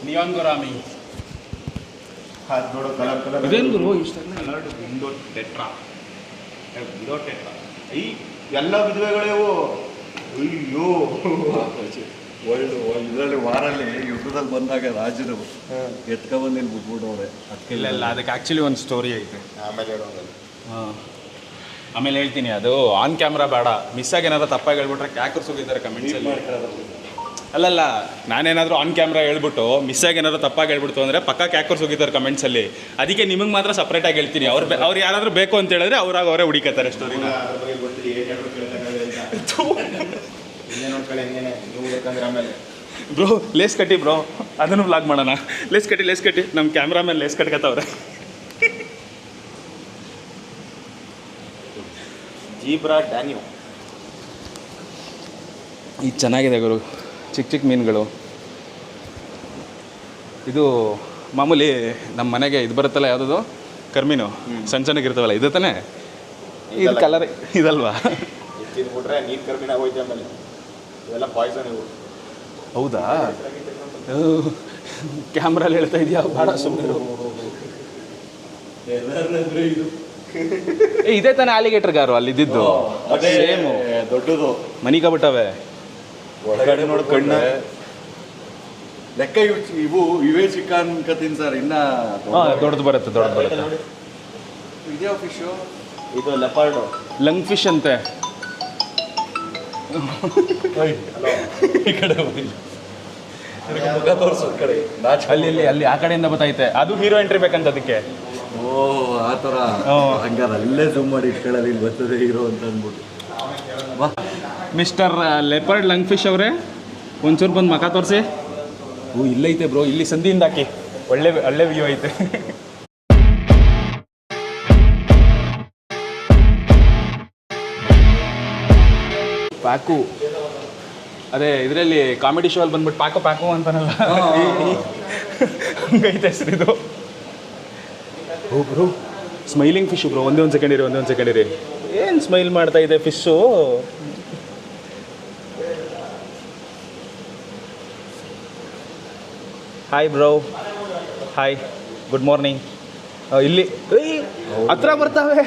ನಿಯಾನ್ ಗೊರಾಮಿ. ಅದು ನೋಡು ಕಲರ್ ಕಲರ್. ಇದೇನು ಗುರು ಇಷ್ಟೆಲ್ಲ ವಿಂಡೋ ಟೆಟ್ರಾ. ಈ ಎಲ್ಲ ವಿಧವೆಗಳಿವು. ಅಯ್ಯೋ ವರ್ಲ್ಡ್ ಇದರಲ್ಲಿ ವಾರಲ್ಲಿ ಯುದ್ಧದಲ್ಲಿ ಬಂದಾಗ ರಾಜರು ಎತ್ಕೊಂಡ್ಬಂದು ಇಲ್ಲಿ ಬಿಟ್ಬಿಟ್ಟವ್ರೆ. ಇಲ್ಲ ಇಲ್ಲ, ಅದಕ್ಕೆ ಆ್ಯಕ್ಚುಲಿ ಒಂದು ಸ್ಟೋರಿ ಐತೆ. ಆಮೇಲೆ ಹೇಳೋಂಗಲ್ಲ. ಹಾಂ, ಆಮೇಲೆ ಹೇಳ್ತೀನಿ. ಅದು ಆನ್ ಕ್ಯಾಮ್ರಾ ಬೇಡ, ಮಿಸ್ ಆಗಿ ಏನಾದ್ರು ತಪ್ಪಾಗಿ ಹೇಳ್ಬಿಟ್ರೆ ಕ್ಯಾಕರ್ಸ್ ಹೋಗಿದ್ದಾರೆ ಕಮೆಂಟ್ಸಲ್ಲಿ. ಅಲ್ಲಲ್ಲ, ನಾನೇನಾದರೂ ಆನ್ ಕ್ಯಾಮ್ರಾ ಹೇಳ್ಬಿಟ್ಟು ಮಿಸ್ ಆಗಿ ಏನಾದ್ರು ತಪ್ಪಾಗಿ ಹೇಳ್ಬಿಡ್ತು ಅಂದರೆ ಪಕ್ಕ ಕ್ಯಾಕರ್ಸ್ ಹೋಗಿದ್ದಾರೆ ಕಮೆಂಟ್ಸಲ್ಲಿ. ಅದಕ್ಕೆ ನಿಮಗೆ ಮಾತ್ರ ಸಪ್ರೇಟಾಗಿ ಹೇಳ್ತೀನಿ. ಅವ್ರು ಯಾರಾದರೂ ಬೇಕು ಅಂತ ಹೇಳಿದ್ರೆ ಅವ್ರಾಗ ಅವರೇ ಹುಡುಕತ್ತಾರೆ ಸ್ಟೋರಿನ. ಅದ್ರ ಬಗ್ಗೆ ಗೊತ್ತಿಲ್ಲ, ಏನು ನೋಡ್ಕೊಳ್ಳಿ ಹೆಂಗೇನೆ ನೀವು ಬೇಕಂದ್ರೆ ಆಮೇಲೆ. ಬ್ರೋ ಲೇಸ್ ಕಟ್ಟಿ ಬ್ರೋ, ಅದನ್ನು ವ್ಲಾಗ್ ಮಾಡೋಣ. ಲೇಸ್ ಕಟ್ಟಿ ನಮ್ಮ ಕ್ಯಾಮ್ರಾಮನ್ ಲೇಸ್ ಕಟ್ಕತ್ತವ್ರೆ. ಜೀಬ್ರಾ ಡ್ಯಾನ್ಯೂ. ಇದು ಚೆನ್ನಾಗಿದೆ ಗುರು, ಚಿಕ್ಕ ಮೀನುಗಳು. ಇದು ಮಾಮೂಲಿ ನಮ್ಮ ಮನೆಗೆ ಇದು ಬರುತ್ತಲ್ಲ, ಯಾವುದದು ಕರ್ಮೀನು, ಸಣ್ಣಗಿರ್ತಾವಲ್ಲ, ಇದು ತಾನೇ? ಇದು ಕಲರ್ ಇದಲ್ವಾ? ತಿಂದ್ಬಿಟ್ರೆ ನೀರು ಕರ್ಮಿನ ಹೋಯ್ತು. ಆಮೇಲೆ ಇವೆಲ್ಲ ಪಾಯ್ಸನ್ ಇವು. ಹೌದಾ? ಕ್ಯಾಮ್ರಲ್ಲಿ ಹೇಳ್ತಾ ಇದೆಯಾ? ಭಾಳ ಸುಮ್ಮನೆ. ಇದು ಇದೇ ತಾನೇ ಆಲಿಗೇಟರ್ ಗಾರು ಅಲ್ಲಿ ಇದ್ದಿದ್ದು? ಸೇಮು, ದೊಡ್ಡದು ಮನಿಕಬಿಟ್ಟವೆ. ಒಳಗಡೆ ನೋಡಿ ಕಣ್ಣ ಲೆಕ್ಕ ಇವೇ ಚಿಕ್ಕ ಅನ್ಕತೀನಿ ಸರ್. ಇನ್ನ ದೊಡ್ಡದು ಬರುತ್ತೆ. ಇದ್ಯಾವ ಫಿಶು? ಇದು ಲೆಪರ್ಡು, ಲಂಗ್ ಫಿಶ್ ಅಂತೆ. ಈ ಕಡೆ ಮುಖ ತೋರಿಸೋ ಕಡೆ ಅಲ್ಲಿ ಆ ಕಡೆಯಿಂದ ಬತ್ತೈತೆ. ಅದು ಹೀರೋ ಎಂಟ್ರಿ ಬೇಕಂತ ಅದಕ್ಕೆ. ಓ ಆ ಥರ. ಹಂಗಾರೆ ಅಲ್ಲೇ ಜೂಮ್ ಮಾಡಿ ಇಟ್ಕೊಳ್ಳೋದು, ಇಲ್ಲಿ ಬರ್ತದೆ ಹೀರೋ ಅಂತ ಅಂದ್ಬಿಟ್ಟು. ಮಿಸ್ಟರ್ ಲೆಪರ್ಡ್ ಲಂಗ್ ಫಿಶ್ ಅವರೇ, ಒಂಚೂರು ಬಂದು ಮಖ ತೋರಿಸಿ. ಇಲ್ಲೈತೆ ಬ್ರೋ, ಇಲ್ಲಿ ಸಂಧಿಯಿಂದ ಹಾಕಿ. ಒಳ್ಳೆ ವ್ಯೂ ಐತೆ. ಪ್ಯಾಕು, ಅದೇ ಇದರಲ್ಲಿ ಕಾಮಿಡಿ ಶೋ ಅಲ್ಲಿ ಬಂದ್ಬಿಟ್ಟು ಪ್ಯಾಕು ಅಂತಾನಲ್ಲ, ಹಂಗೈತೆ ಹೆಸರು ಇದು. Bro smiling fish bro. ಒಂದೇ ಒಂದು ಸೆಕೆಂಡ್ ಇರಿ. ಏನು ಸ್ಮೈಲ್ ಮಾಡ್ತಾ ಇದೆ fish? Hi bro, hi, good morning. ಇಲ್ಲಿ ಹತ್ರ ಬರ್ತಾವೆ.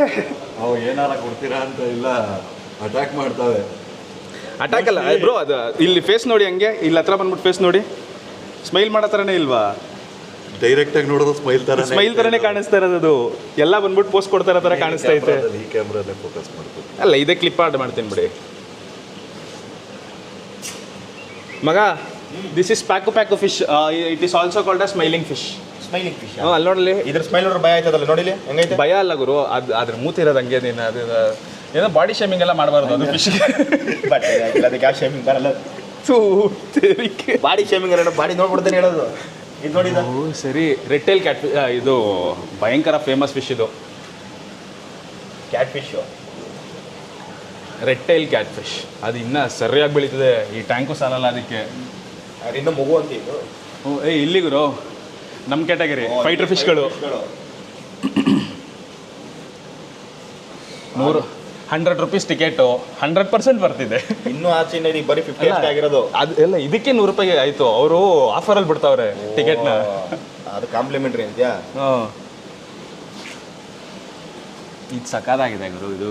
ಅವು ಏನಾರ ಕೊಡ್ತೀರಾ ಅಂತ ಇಲ್ಲ, ಅಟ್ಯಾಕ್ ಮಾಡ್ತಾವೆ. ಅಟ್ಯಾಕ್ ಅಲ್ಲ ಬ್ರೋ, ಅದು ಇಲ್ಲಿ ಫೇಸ್ ನೋಡಿ, ಹಂಗೆ ಇಲ್ಲಿ ಹತ್ರ ಬಂದ್ಬಿಟ್ಟು ಫೇಸ್ ನೋಡಿ. ಸ್ಮೈಲ್ ಮಾಡೋ ಥರನೇ ಇಲ್ವಾ? ಡೈರೆಕ್ಟಾಗಿ ನೋಡೋದು ಸ್ಮೈಲ್ ಥರನೇ ಕಾಣಿಸ್ತಾ ಇರೋದು. ಅದು ಎಲ್ಲ ಬಂದ್ಬಿಟ್ಟು ಪೋಸ್ಟ್ ಕೊಡ್ತಾ ಇರೋ ಥರ ಕಾಣಿಸ್ತಾ ಐತೆ. ಈ ಕ್ಯಾಮ್ರಾನೇ ಫೋಕಸ್ ಮಾಡ್ತೀನಿ. ಅಲ್ಲ, ಇದೇ ಕ್ಲಿಪ್ ಆರ್ಟ್ ಮಾಡ್ತೀನಿ ಬಿಡಿ ಮಗ. This is pack fish. It is also called a smiling fish. Smiling fish. ಅಲ್ಲಿ ನೋಡಲಿ, ಇದ್ರ ಸ್ಮೈಲ್ ನೋಡ್ರೆ ಭಯ ಆಯ್ತದಲ್ಲ, ನೋಡಿಲಿ ಹೆಂಗೈತೆ. ಭಯ ಅಲ್ಲ ಗುರು, ಅದ್ರ ಮೂತಿರೋದು ಹಂಗೆ. ನೀನು ಅದು ಏನೋ ಬಾಡಿ ಶೇಮಿಂಗ್ ಎಲ್ಲ ಮಾಡಬಾರ್ದು ಅದು ಫಿಶ್. ಬಟ್ ಅದಕ್ಕೆ ಯಾವ ಶೇಮಿಂಗ್ ಬರಲ್ಲ. ಬಾಡಿ ಶೇಮಿಂಗ್ ಅಲ್ಲ, ಬಾಡಿ ನೋಡ್ಬಿಡ್ತೇನೆ ಹೇಳೋದು. ಇದು ನೋಡಿದ ಸರಿ. ರೆಡ್ ಟೈಲ್ ಕ್ಯಾಟ್ ಫಿಶ್, ಇದು ಭಯಂಕರ ಫೇಮಸ್ ಫಿಶ್. ಇದು cat fish, red tail cat fish. ಅದು ಇನ್ನೂ ಸರಿಯಾಗಿ ಬೆಳೀತದೆ. ಈ ಟ್ಯಾಂಕು ಸಾಲಲ್ಲ ಅದಕ್ಕೆ. ಅದಿನ್ನೂ ಮಗು ಅಂತ ಇದು. ಇಲ್ಲಿ ಗುರು ನಮ್ಮ ಕ್ಯಾಟಗರಿ ಫೈಟರ್ ಫಿಶ್ಗಳು. 100 ರೂಪೀಸ್ ಟಿಕೆಟು, 100% ಬರ್ತಿದೆ. ಇನ್ನೂ ಆಚೆಯಿಂದ ಇದೀಗ ಬರೀ 50 ಅಷ್ಟೇ ಆಗಿರೋದು. ಅದು ಎಲ್ಲ ಇದಕ್ಕೆ 100 ರೂಪಾಯಿಗೆ ಆಯಿತು. ಅವರು ಆಫರಲ್ಲಿ ಬಿಡ್ತಾವ್ರೆ ಟಿಕೆಟ್ನ. ಅದು ಕಾಂಪ್ಲಿಮೆಂಟ್ರಿ ಅಂತ್ಯಾ? ಹಾಂ, ಇದು ಸಕಾಲಾಗಿದೆ ಗುರು. ಇದು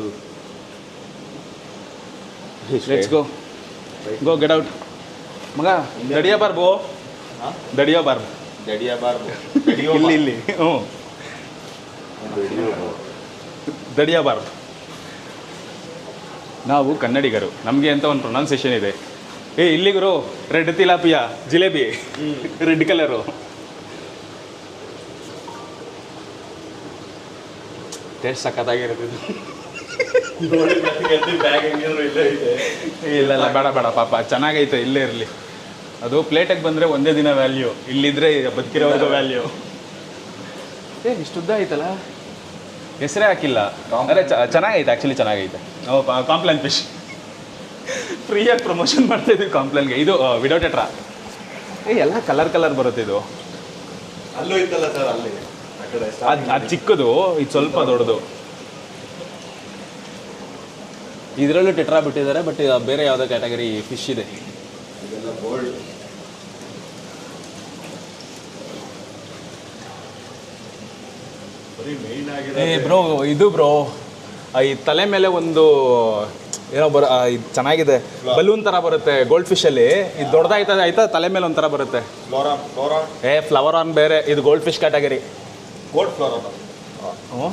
let's go. Go get out ಮಗ ದಡಿಯ ಬಾರ್ಬೋ ದಡಿಯ ಬಾರ್ಬು ಇಲ್ಲಿ ಇಲ್ಲಿ ಹ್ಞೂ ದಡಿಯ ಬಾರ್ಬು. ನಾವು ಕನ್ನಡಿಗರು, ನಮಗೆ ಅಂತ ಒಂದು ಪ್ರೊನೌನ್ಸಿಯೇಷನ್ ಇದೆ. ಇಲ್ಲಿಗರು red tilapia jalebi red colour. Taste ಸಖತ್ತಾಗಿರುತ್ತೆ ಇದು. ಇಲ್ಲ ಬೇಡ ಬೇಡ ಪಾಪ, ಚೆನ್ನಾಗೈತೆ ಇಲ್ಲೇ ಇರಲಿ. ಅದು ಪ್ಲೇಟಿಗೆ ಬಂದರೆ ಒಂದೇ ದಿನ ವ್ಯಾಲ್ಯೂ, ಇಲ್ಲಿದ್ರೆ ಬದುಕಿರೋರ್ಗೂ ವ್ಯಾಲ್ಯೂ. ಇಷ್ಟುದ್ದ ಐತಲ್ಲ, ಹೆಸರೇ ಹಾಕಿಲ್ಲ. ಅಂದರೆ ಚೆನ್ನಾಗೈತೆ, ಆ್ಯಕ್ಚುಲಿ ಚೆನ್ನಾಗೈತೆ. ಕಾಂಪ್ಲೇನ್ ಫಿಶ್ ಫ್ರೀಯಾಗಿ ಪ್ರಮೋಷನ್ ಮಾಡ್ತಾಯಿದ್ವಿ ಕಾಂಪ್ಲೇನ್ಗೆ. ಇದು ವಿಡೌಟ್ ಎಟ್ರಾ. ಎಲ್ಲ ಕಲರ್ ಬರುತ್ತೆ ಇದು. ಅಲ್ಲೂ ಇತ್ತಲ್ಲ ಸರ್, ಅಲ್ಲಿ ಆ ಕಡೆ ಅದು ಚಿಕ್ಕದು, ಇದು ಸ್ವಲ್ಪ ದೊಡ್ಡದು. ಇದರಲ್ಲೂ ಟೆಟ್ರಾ ಬಿಟ್ಟಿದ್ದಾರೆ, ಬಟ್ ಬೇರೆ ಯಾವುದೋ ಕ್ಯಾಟಗರಿ ಫಿಶ್ ಇದೆ. ಇದೆಲ್ಲ ಗೋಲ್ಡ್. ಬರೀ ಮೇಯ್ನ್ ಆಗಿದೆ ಬ್ರೋ, ಇದು ಬ್ರೋ ಈ ತಲೆ ಮೇಲೆ ಒಂದು ಏನೋ ಇದು ಚೆನ್ನಾಗಿದೆ, ಬಲೂನ್ ಥರ ಬರುತ್ತೆ ಗೋಲ್ಡ್ ಫಿಶಲ್ಲಿ. ಇದು ದೊಡ್ಡದಾಯ್ತದೆ ಆಯ್ತಾ, ತಲೆ ಮೇಲೆ ಒಂಥರ ಬರುತ್ತೆ. ಫ್ಲವರ್ ಆನ್ ಬೇರೆ, ಇದು gold fish category. Gold flower. ಹ್ಞೂ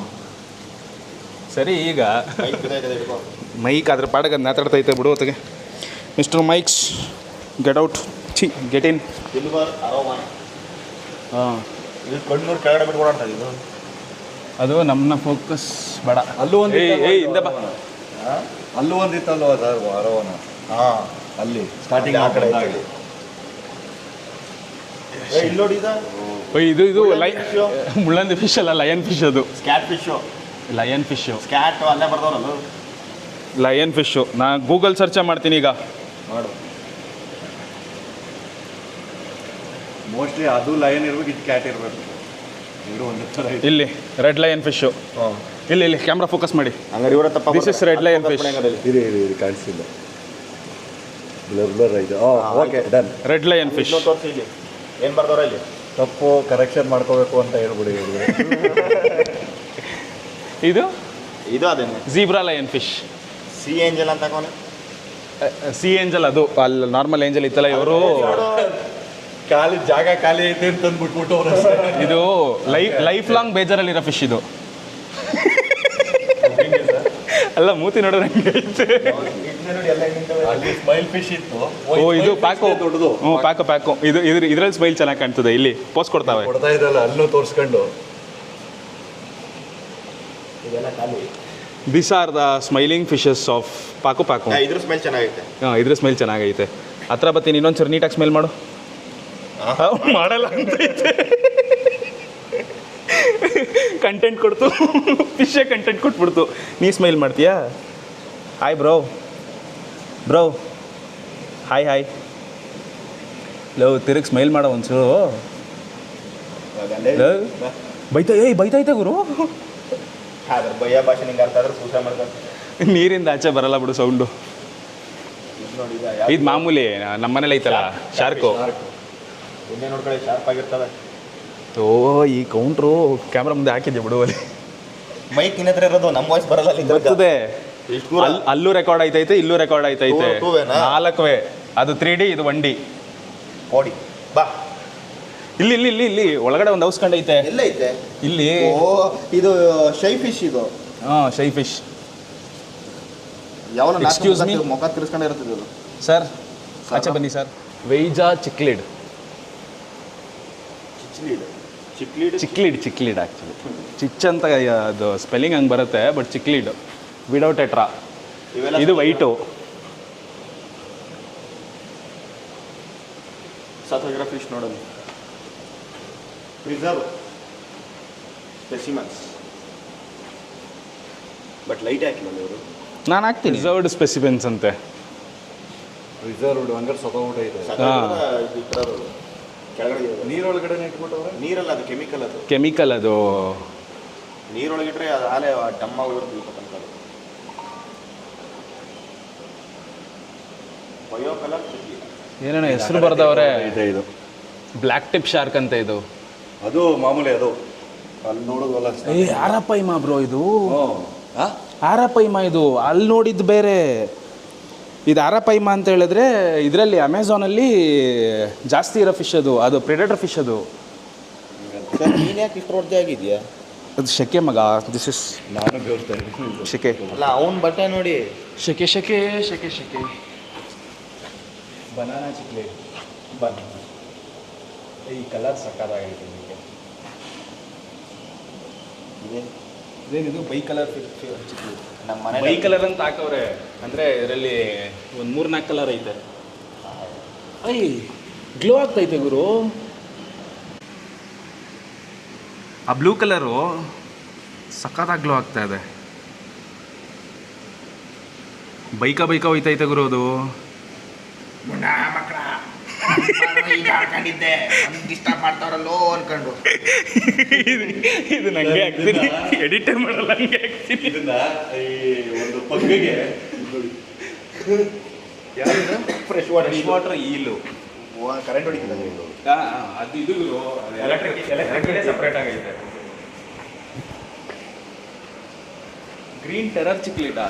ಸರಿ. ಈಗ ಮೈಕ್ ಅದ್ರ ಪಾಡಕ್ಕೆ ಅದು ಮಾತಾಡ್ತೈತೆ ಬಿಡು ಹೊತ್ತಿಗೆ. Mister Mikes get out, get in. Silver arowana. ಹಾಂ, ಇದು ಕಣ್ಣೂರು ಕೆಳಗಡೆ ಬಿಟ್ಟು ಓಡಾಡ್ತಾ ಇದು. ಅದು ನಮ್ಮನ್ನ ಫೋಕಸ್ ಬೇಡ. ಅಲ್ಲೂ ಒಂದು ಹಿಂದೆ ಬಾ. ಅಲ್ಲೂ ಒಂದಿತ್ತಲ್ವ ಸರ್ ಅರೋವನ. ಹಾಂ, ಅಲ್ಲಿ ಸ್ಟಾರ್ಟಿಂಗ್ ಆ ಕಡೆ ಇಲ್ಲಿ ನೋಡಿ ಇದು ಮುಳ್ಳಂದಿ ಫಿಶ್ ಅಲ್ಲ, ಲಯನ್ ಫಿಶ್. ಅದು scat fish. Lion fish. Scat ಅಲ್ಲೇ ಬರ್ದವ್ರಲ್ಲ. Lion fish. ನಾನು ಗೂಗಲ್ ಸರ್ಚ್ ಮಾಡ್ತೀನಿ ಈಗ. ಮಾಡು. ಮೋಸ್ಟ್ಲಿ ಅದು ಲಯನ್ ಇರ್ಬೇಕು, ಇದು ಕ್ಯಾಟ್ ಇರಬೇಕು. ಎರಡು ಒಂದೇ ಥರ ಇದೆ. ಇಲ್ಲಿ ರೆಡ್ ಲಯನ್ ಫಿಶು. ಇಲ್ಲಿ ಕ್ಯಾಮ್ರಾ ಫೋಕಸ್ ಮಾಡಿ. ಹಂಗಾರೆ ಇವರ ತಪ್ಪ. This is red lion fish. ಇದು ಕಾಣಿಸ್ತಿಲ್ಲ. ಬ್ಲರ್ ಆಯ್ತು. Okay done. Red lion fish. ತೋರಿಸಿ ಇಲ್ಲಿ ಏನು ಬರ್ದವ್ರ ಇಲ್ಲಿ. ತಪ್ಪು ಕರೆಕ್ಷನ್ ಮಾಡ್ಕೋಬೇಕು ಅಂತ ಹೇಳ್ಬಿಡಿ. ಇದು ಅದೇನೆ zebra lion fish. C angel ಅಂತ ಹಾಕೋನೆ. ಸಿ ಏಂಜಲ್ ಅದು, ಅಲ್ಲಿ ನಾರ್ಮಲ್ ಏಂಜಲ್ ಇತ್ತಲ್ಲ. ಇವರು ಖಾಲಿ ಜಾಗ ಖಾಲಿ ಐತೆ ಅಂತಂದು ಬಿಟ್ಬಿಟ್ಟು ಇದು ಲೈಫ್ ಲಾಂಗ್ ಬೇಜಾರಲ್ಲಿರೋ ಫಿಶ್ ಇದು. ಅಲ್ಲ, ಮೂತಿ ನೋಡಿದ್ರೆ ಹಂಗೆ ಐತೆ. ಅಲ್ಲಿ ಸ್ಮೈಲ್ ಫಿಶ್ ಇತ್ತು. ಇದು ಪ್ಯಾಕು ದೊಡ್ಡದು. ಹ್ಞೂ, ಪ್ಯಾಕು. ಇದ್ರಲ್ಲಿ ಸ್ಮೈಲ್ ಚೆನ್ನಾಗಿ ಕಾಣ್ತದೆ. ಇಲ್ಲಿ ಪೋಸ್ಟ್ ಕೊಡ್ತಾವೆ. ಕೊಡ್ತಾ ಇದ್ದಲ್ಲ, ಅಲ್ಲೂ ತೋರಿಸ್ಕೊಂಡು. This are the smiling fishes of pak. ಇದ್ರ ಸ್ಮೆಲ್ ಚೆನ್ನಾಗೈತೆ. ಹಾಂ, ಇದ್ರ ಸ್ಮೆಲ್ ಚೆನ್ನಾಗೈತೆ. ಹತ್ರ ಬರ್ತೀನಿ, ಇನ್ನೊಂದ್ಸರಿ ನೀಟಾಗಿ ಸ್ಮೆಲ್ ಮಾಡು. ಮಾಡಲ್ಲ ಅಂತೈತೆ. ಕಂಟೆಂಟ್ ಕೊಡ್ತು, ಫಿಶೇ ಕಂಟೆಂಟ್ ಕೊಟ್ಬಿಡ್ತು. ನೀ ಸ್ಮೈಲ್ ಮಾಡ್ತೀಯಾ? Hi bro. Hi love. ತಿರುಗಿ ಸ್ಮೈಲ್ ಮಾಡೋ ಒಂಚೂರು. ಬೈತೈತೆ ಗುರು. ಅದ್ರ ಭಯ ಭಾಷೆ ನಿಂಗೆ ಅರ್ಥ ಆದ್ರೆ ಸೂಸ ಮಾಡ್ಕೊಂಡು ನೀರಿಂದ ಆಚೆ ಬರಲ್ಲ ಬಿಡು ಸೌಂಡು. ಇದು ಮಾಮೂಲಿ, ನಮ್ಮನೇಲಿ ಐತಲ್ಲ ಶಾರ್ಕು. ಇನ್ನೇ ನೋಡ್ಕೊಳ್ಳಿ, ಶಾರ್ಪ್ ಆಗಿರ್ತವೆ. ಈ ಕೌಂಟ್ರು ಕ್ಯಾಮ್ರಾ ಮುಂದೆ ಹಾಕಿದ್ದೆ ಬಿಡುವಲ್ಲಿ. ಮೈಕ್ ನಿನ್ನ ಹತ್ರ ಇರೋದು, ನಮ್ಮ ವಾಯ್ಸ್ ಬರಲ್ಲ. ಬರ್ತದೆ. ಅಲ್ಲೂ ರೆಕಾರ್ಡ್ ಆಯ್ತೈತೆ, ಇಲ್ಲೂ ರೆಕಾರ್ಡ್ ಆಯ್ತೈತೆ. 4 ಅದು 3D, ಇದು 1D. ಓಡಿ ಬಾ. ಇಲ್ಲಿ ಒಳಗಡೆ ಒಂದು ಹೌಸ್ ಕಂಡೈತೆ. ಎಲ್ಲ ಐತೆ ಇಲ್ಲಿ. ಇದು ಶೈ ಫಿಶ್. ಇದು ಶೈ ಫಿಶ್. ಯಾವ Excuse me? ಮುಖ ತಿರ್ಸ್ಕೊಂಡೇ ಇರ್ತದೆ ಇದು. ಸರ್ ಆಚೆ ಬನ್ನಿ ಸರ್. ವೈಜಾ ಚಿಕ್ಲಿಡ್ ಆ್ಯಕ್ಚುಲಿ. ಚಿಚ್ ಅಂತ ಅದು ಸ್ಪೆಲ್ಲಿಂಗ್ ಹಂಗೆ ಬರುತ್ತೆ, ಬಟ್ ಚಿಕ್ಲಿಡ್ ವಿಡೌಟ್ ಎಟ್ರಾ. ಇದು ವೈಟು. ಸತ್ತೋಗಿರೋ ಫಿಶ್ ನೋಡೋದು. Preserve specimens. ಬಟ್ ಲೈಟ್ ಹಾಕಿಲ್ಲ ಇವರು. ನಾನು ಹಾಕ್ತೀನಿ. ರಿಸರ್ವ್ಡ್ ಸ್ಪೆಸಿಮೆನ್ಸ್ ಅಂತೆ. ರಿಸರ್ವ್ಡ್ ಹಂಗಾರೆ ಸತ್ತೋಗ್ಬಿಟ್ಟು ಇದೆ. ಕೆಳಗಡೆ ನೀರೊಳಗಡೆ ಇಟ್ಬಿಟ್ಟವ್ರೆ. ನೀರಲ್ಲ, ಅದು ಕೆಮಿಕಲ್. ಕೆಮಿಕಲ್ ಅದು. ನೀರೊಳಗಿಟ್ರೆ ಅದು ಆಲೆ ಡಮ್ಮ ಇರ್ತಕ್ಕಂಥ ಬಯೋ ಕಲರ್. ಏನೇನೋ ಹೆಸರು ಬರ್ದವ್ರೆ. ಇದು ಬ್ಲ್ಯಾಕ್ ಟಿಪ್ ಶಾರ್ಕ್ ಅಂತ. ಇದು ಅದು ಮಾಮೂಲಿ. ಅದು ಅಲ್ಲಿ ನೋಡೋದಲ್ಲ. ಆರಪ್ಪೈಮ ಬ್ರೋ ಇದು. ಆರಪ್ಪೈಮ ಇದು. ಅಲ್ಲಿ ನೋಡಿದ್ದು ಬೇರೆ. ಇದು ಆರಪೈಮ ಅಂತ ಹೇಳಿದ್ರೆ ಇದರಲ್ಲಿ ಅಮೆಝಾನಲ್ಲಿ ಜಾಸ್ತಿ ಇರೋ ಫಿಶ್ ಅದು ಪ್ರೆಡೇಟರ್ ಫಿಶ್ ಅದು. ನೀನು ಯಾಕೆ ಇಷ್ಟು ಹೊಡೆದೇ ಆಗಿದೆಯಾ? ಅದು ಶೆಕೆ ಮಗ, ದಿಸ್ ಇಸ್ ನಾನು ಹೇಳ್ತೇನೆ ಶೆಕೆ. ಅಲ್ಲ ಅವನ ಬಟ್ಟೆ ನೋಡಿ ಶೆಕೆ ಶೆಕೆ ಶೆಕೆ ಶೆಕೆ. ಬನಾನಾ ಚಿಕ್ಲೆ ಈ ಕಲರ್ ಸಕ್ಕತ್ತಾಗೈತೆ ನಿಮಗೆ. ಇದೇನಿದು ಬೈ ಕಲರ್ ಚಿಕ್ಲೆ. ನಮ್ಮ ಮನೆ ಬೈ ಕಲರ್ ಅಂತ ಹಾಕವ್ರೆ, ಅಂದರೆ ಇದರಲ್ಲಿ ಒಂದು 3-4 ಕಲರ್ ಐತೆ. ಐ ಗ್ಲೋ ಆಗ್ತೈತೆ ಗುರು. ಆ ಬ್ಲೂ ಕಲರು ಸಖತ್ತಾಗಿ ಗ್ಲೋ ಆಗ್ತಾ ಇದೆ. ಬೈಕ ಹೋಯ್ತೈತೆ ಗುರು ಅದು. ಡಿಸ್ಟರ್ಬ್ ಮಾಡ್ತಾರಲ್ಲೋ ಅನ್ಕೊಂಡು ಇದು ನಂಗೆ ಹಾಕ್ತೀನಿ, ಎಡಿಟೇ ಮಾಡಲ್ಲ, ಹಂಗೆ ಹಾಕ್ತೀನಿ. ಇದನ್ನ ಈ ಒಂದು ಪಗ್ಗಿಗೆ ಫ್ರೆಶ್ ವಾಟರ್ ಈಲು ಕರೆಂಟ್ ಹೊಡಿತಿಲ್ಲ ಅದು ಇದು ಎಲೆಕ್ಟ್ರಿಕ್ ಸಪ್ರೇಟ್ ಆಗೈತೆ. ಗ್ರೀನ್ ಟೆರರ್ ಚಿಕ್ಲಿಟಾ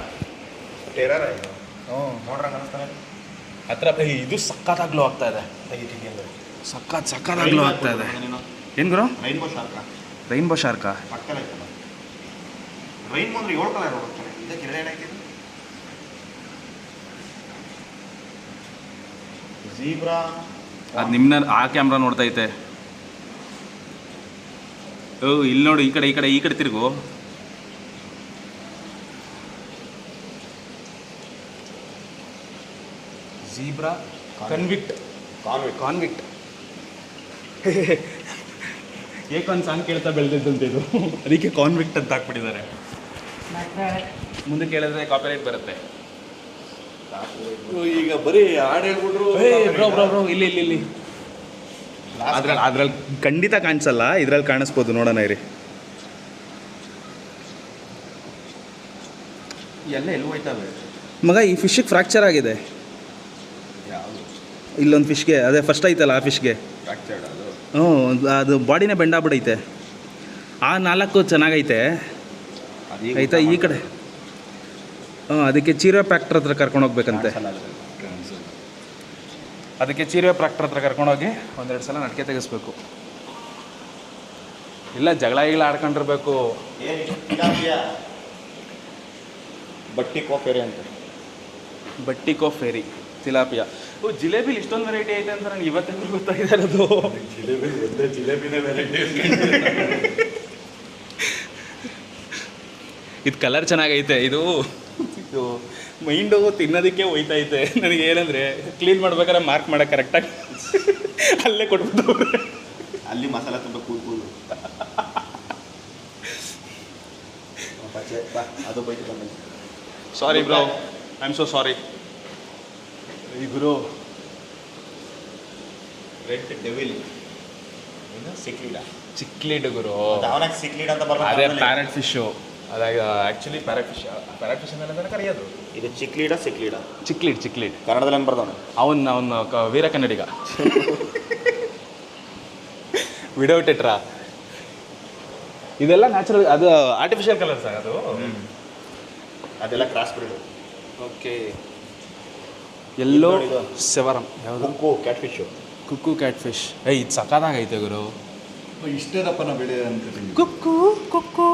ಟೆರರ್ ಆಯ್ತು. ನೋಡ್ರಂಗೆ ಅನಿಸ್ತಾನೆ ಹತ್ರ. ಇದು ಸಖತ್ತಾಗಿ ಗ್ಲೋ ಆಗ್ತಾ ಇದೆ. ಸಖತ್ತಾಗಿ ಗ್ಲೋ ಆಗ್ತಾ ಇದೆ. ಏನು ಗುರು? Rainbow shark. ರೈನ್ಬೋ ಶಾರ್ಕಾ? ಪಕ್ಕದ ಆಯ್ತಲ್ಲ ರೈನ್ಬೋ ಅಂದ್ರೆ 7 ಕಲರ್ ಹೋಗ್ತಾರೆ. ಇದಕ್ಕೆ 2 ಹಾಕಿದ್ರು. ಝೀಬ್ರಾ ಅದು ನಿಮ್ಮನ್ನ ಆ ಕ್ಯಾಮ್ರಾ ನೋಡ್ತೈತೆ. ಓ ಇಲ್ಲಿ ನೋಡು, ಈ ಕಡೆ ತಿರುಗು. ಝೀಬ್ರಾ ಕಾನ್ವಿಕ್ಟ್. ಏಕೊಂದು ಸಾಂಗ್ ಕೇಳ್ತಾ ಬೆಳೆದಿದ್ದಂತೆ ಇದು, ಅದಕ್ಕೆ ಕಾನ್ವಿಕ್ಟ್ ಅಂತ ಹಾಕ್ಬಿಟ್ಟಿದ್ದಾರೆ. ಮುಂದೆ ಕೇಳಿದ್ರೆ ಕಾಪಿರೈಟ್ ಬರುತ್ತೆ. ಈಗ ಬರೀ ಹಾಡು ಹೇಳ್ಬಿಟ್ರು. ಬ್ರೋ ಇಲ್ಲಿ ಅದ್ರಲ್ಲಿ ಖಂಡಿತ ಕಾಣಿಸಲ್ಲ, ಇದ್ರಲ್ಲಿ ಕಾಣಿಸ್ಬೋದು. ನೋಡೋಣ ಇರಿ. ಎಲ್ಲ ಎಲ್ಲಿ ಹೋಯ್ತವೆ ಮಗ, ಈ ಫಿಶ್ಗೆ ಫ್ರ್ಯಾಕ್ಚರ್ ಆಗಿದೆ. ಇಲ್ಲೊಂದು ಫಿಶ್ಗೆ, ಅದೇ ಫಸ್ಟ್ ಐತಲ್ಲ ಆ ಫಿಶ್ಗೆ. ಹ್ಞೂ, ಅದು ಬಾಡಿನೇ ಬೆಂಡಾಗ್ಬಿಡೈತೆ. ಆ 4 ಚೆನ್ನಾಗೈತೆ ಆಯ್ತಾ. ಈ ಕಡೆ ಅದಕ್ಕೆ ಚೀರೋ ಫ್ಯಾಕ್ಟ್ರ್ ಹತ್ರ ಕರ್ಕೊಂಡು ಹೋಗ್ಬೇಕಂತೆ. ಅದಕ್ಕೆ ಚೀರೋ ಫ್ಯಾಕ್ಟ್ರ್ ಹತ್ರ ಕರ್ಕೊಂಡೋಗಿ 1-2 ಸಲ ನಟಕೆ ತೆಗೆಸ್ಬೇಕು. ಇಲ್ಲ ಜಗಳ ಆಡ್ಕೊಂಡಿರ್ಬೇಕು. ಬಟ್ಟಿ ಕೋಫೇರಿ ಅಂತ. ಬಟ್ಟಿಕೋ ಫೇರಿ ತಿಲಾಪಿಯಾ. ಓ, ಜಿಲೇಬಿಲಿ ಇಷ್ಟೊಂದು ವೆರೈಟಿ ಐತೆ ಅಂತ ನನಗೆ ಇವತ್ತಿನ ಗೊತ್ತಾಗಿದೆ ಅದು. ಜಿಲೇಬಿನೇ ವೆರೈಟಿ. ಇದು ಕಲರ್ ಚೆನ್ನಾಗೈತೆ. ಇದು ಮೈಂಡು ತಿನ್ನೋದಕ್ಕೆ ಹೋಯ್ತೈತೆ ನನಗೆ. ಏನಂದರೆ ಕ್ಲೀನ್ ಮಾಡ್ಬೇಕಾದ್ರೆ ಮಾರ್ಕ್ ಮಾಡೋಕೆ ಕರೆಕ್ಟಾಗಿ ಅಲ್ಲೇ ಕೊಟ್ಬಿಟ್ಟು ಅಲ್ಲಿ ಮಸಾಲ ತುಂಬ ಕೂಲ್ ಅದು ಬೈತು. Sorry bro, I am so sorry. ಈ ಗುರು ರೆಡ್ ಡೆವಿಲ್ ಚಿಕ್ಲಿಡ್ ಗುರು. ಅವನಾಗ ಸಿಕ್ಲಿಡ್ ಅಂತ ಅದೇ ಬರ್ತಾರೆ. Parrot fish. ಅದಾಗ ಆ್ಯಕ್ಚುಲಿ ಪ್ಯಾರೆಟ್ ಫಿಶ್ ಅಂತ ಕರೆಯೋದು. ಇದು ಚಿಕ್ಲಿಡ್ ಕನ್ನಡದಲ್ಲಿ ಏನು ಬರ್ದವನು? ಅವನು ವೀರ ಕನ್ನಡಿಗ. ವಿಡೌಟ್ ಇಟ್ರಾ. ಇದೆಲ್ಲ ನ್ಯಾಚುರಲ್, ಅದು ಆರ್ಟಿಫಿಷಿಯಲ್ ಕಲರ್ಸ್ ಅದು. ಅದೆಲ್ಲ cross breed. Okay. Yellow severum ಯಾವುದು? Cuckoo cat fish. ಇದು ಸಖತ್ತಾಗೈತೆ ಗುರು. ಇಷ್ಟೇನಪ್ಪನ ಬೆಳೆ ಅಂತ. Cuckoo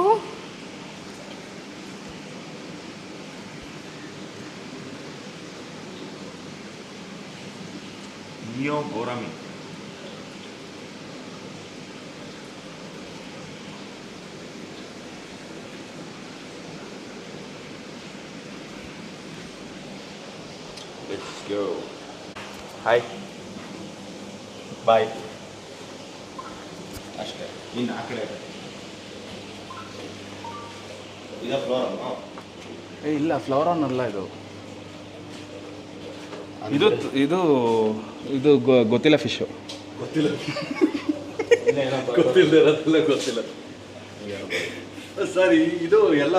neo gourami. Let's go. Hi bye. ಅಷ್ಟೇ. ಇನ್ನು ಆ ಕಡೆ ಇದು ಫ್ಲೋರಮ್ಮ. ಇಲ್ಲ, ಫ್ಲವರಾನ್ ಅಲ್ಲ ಇದು. ಇದು ಗೊತ್ತಿಲ್ಲ ಫಿಶು. ಗೊತ್ತಿಲ್ಲ. ಸರ್, ಇದು ಎಲ್ಲ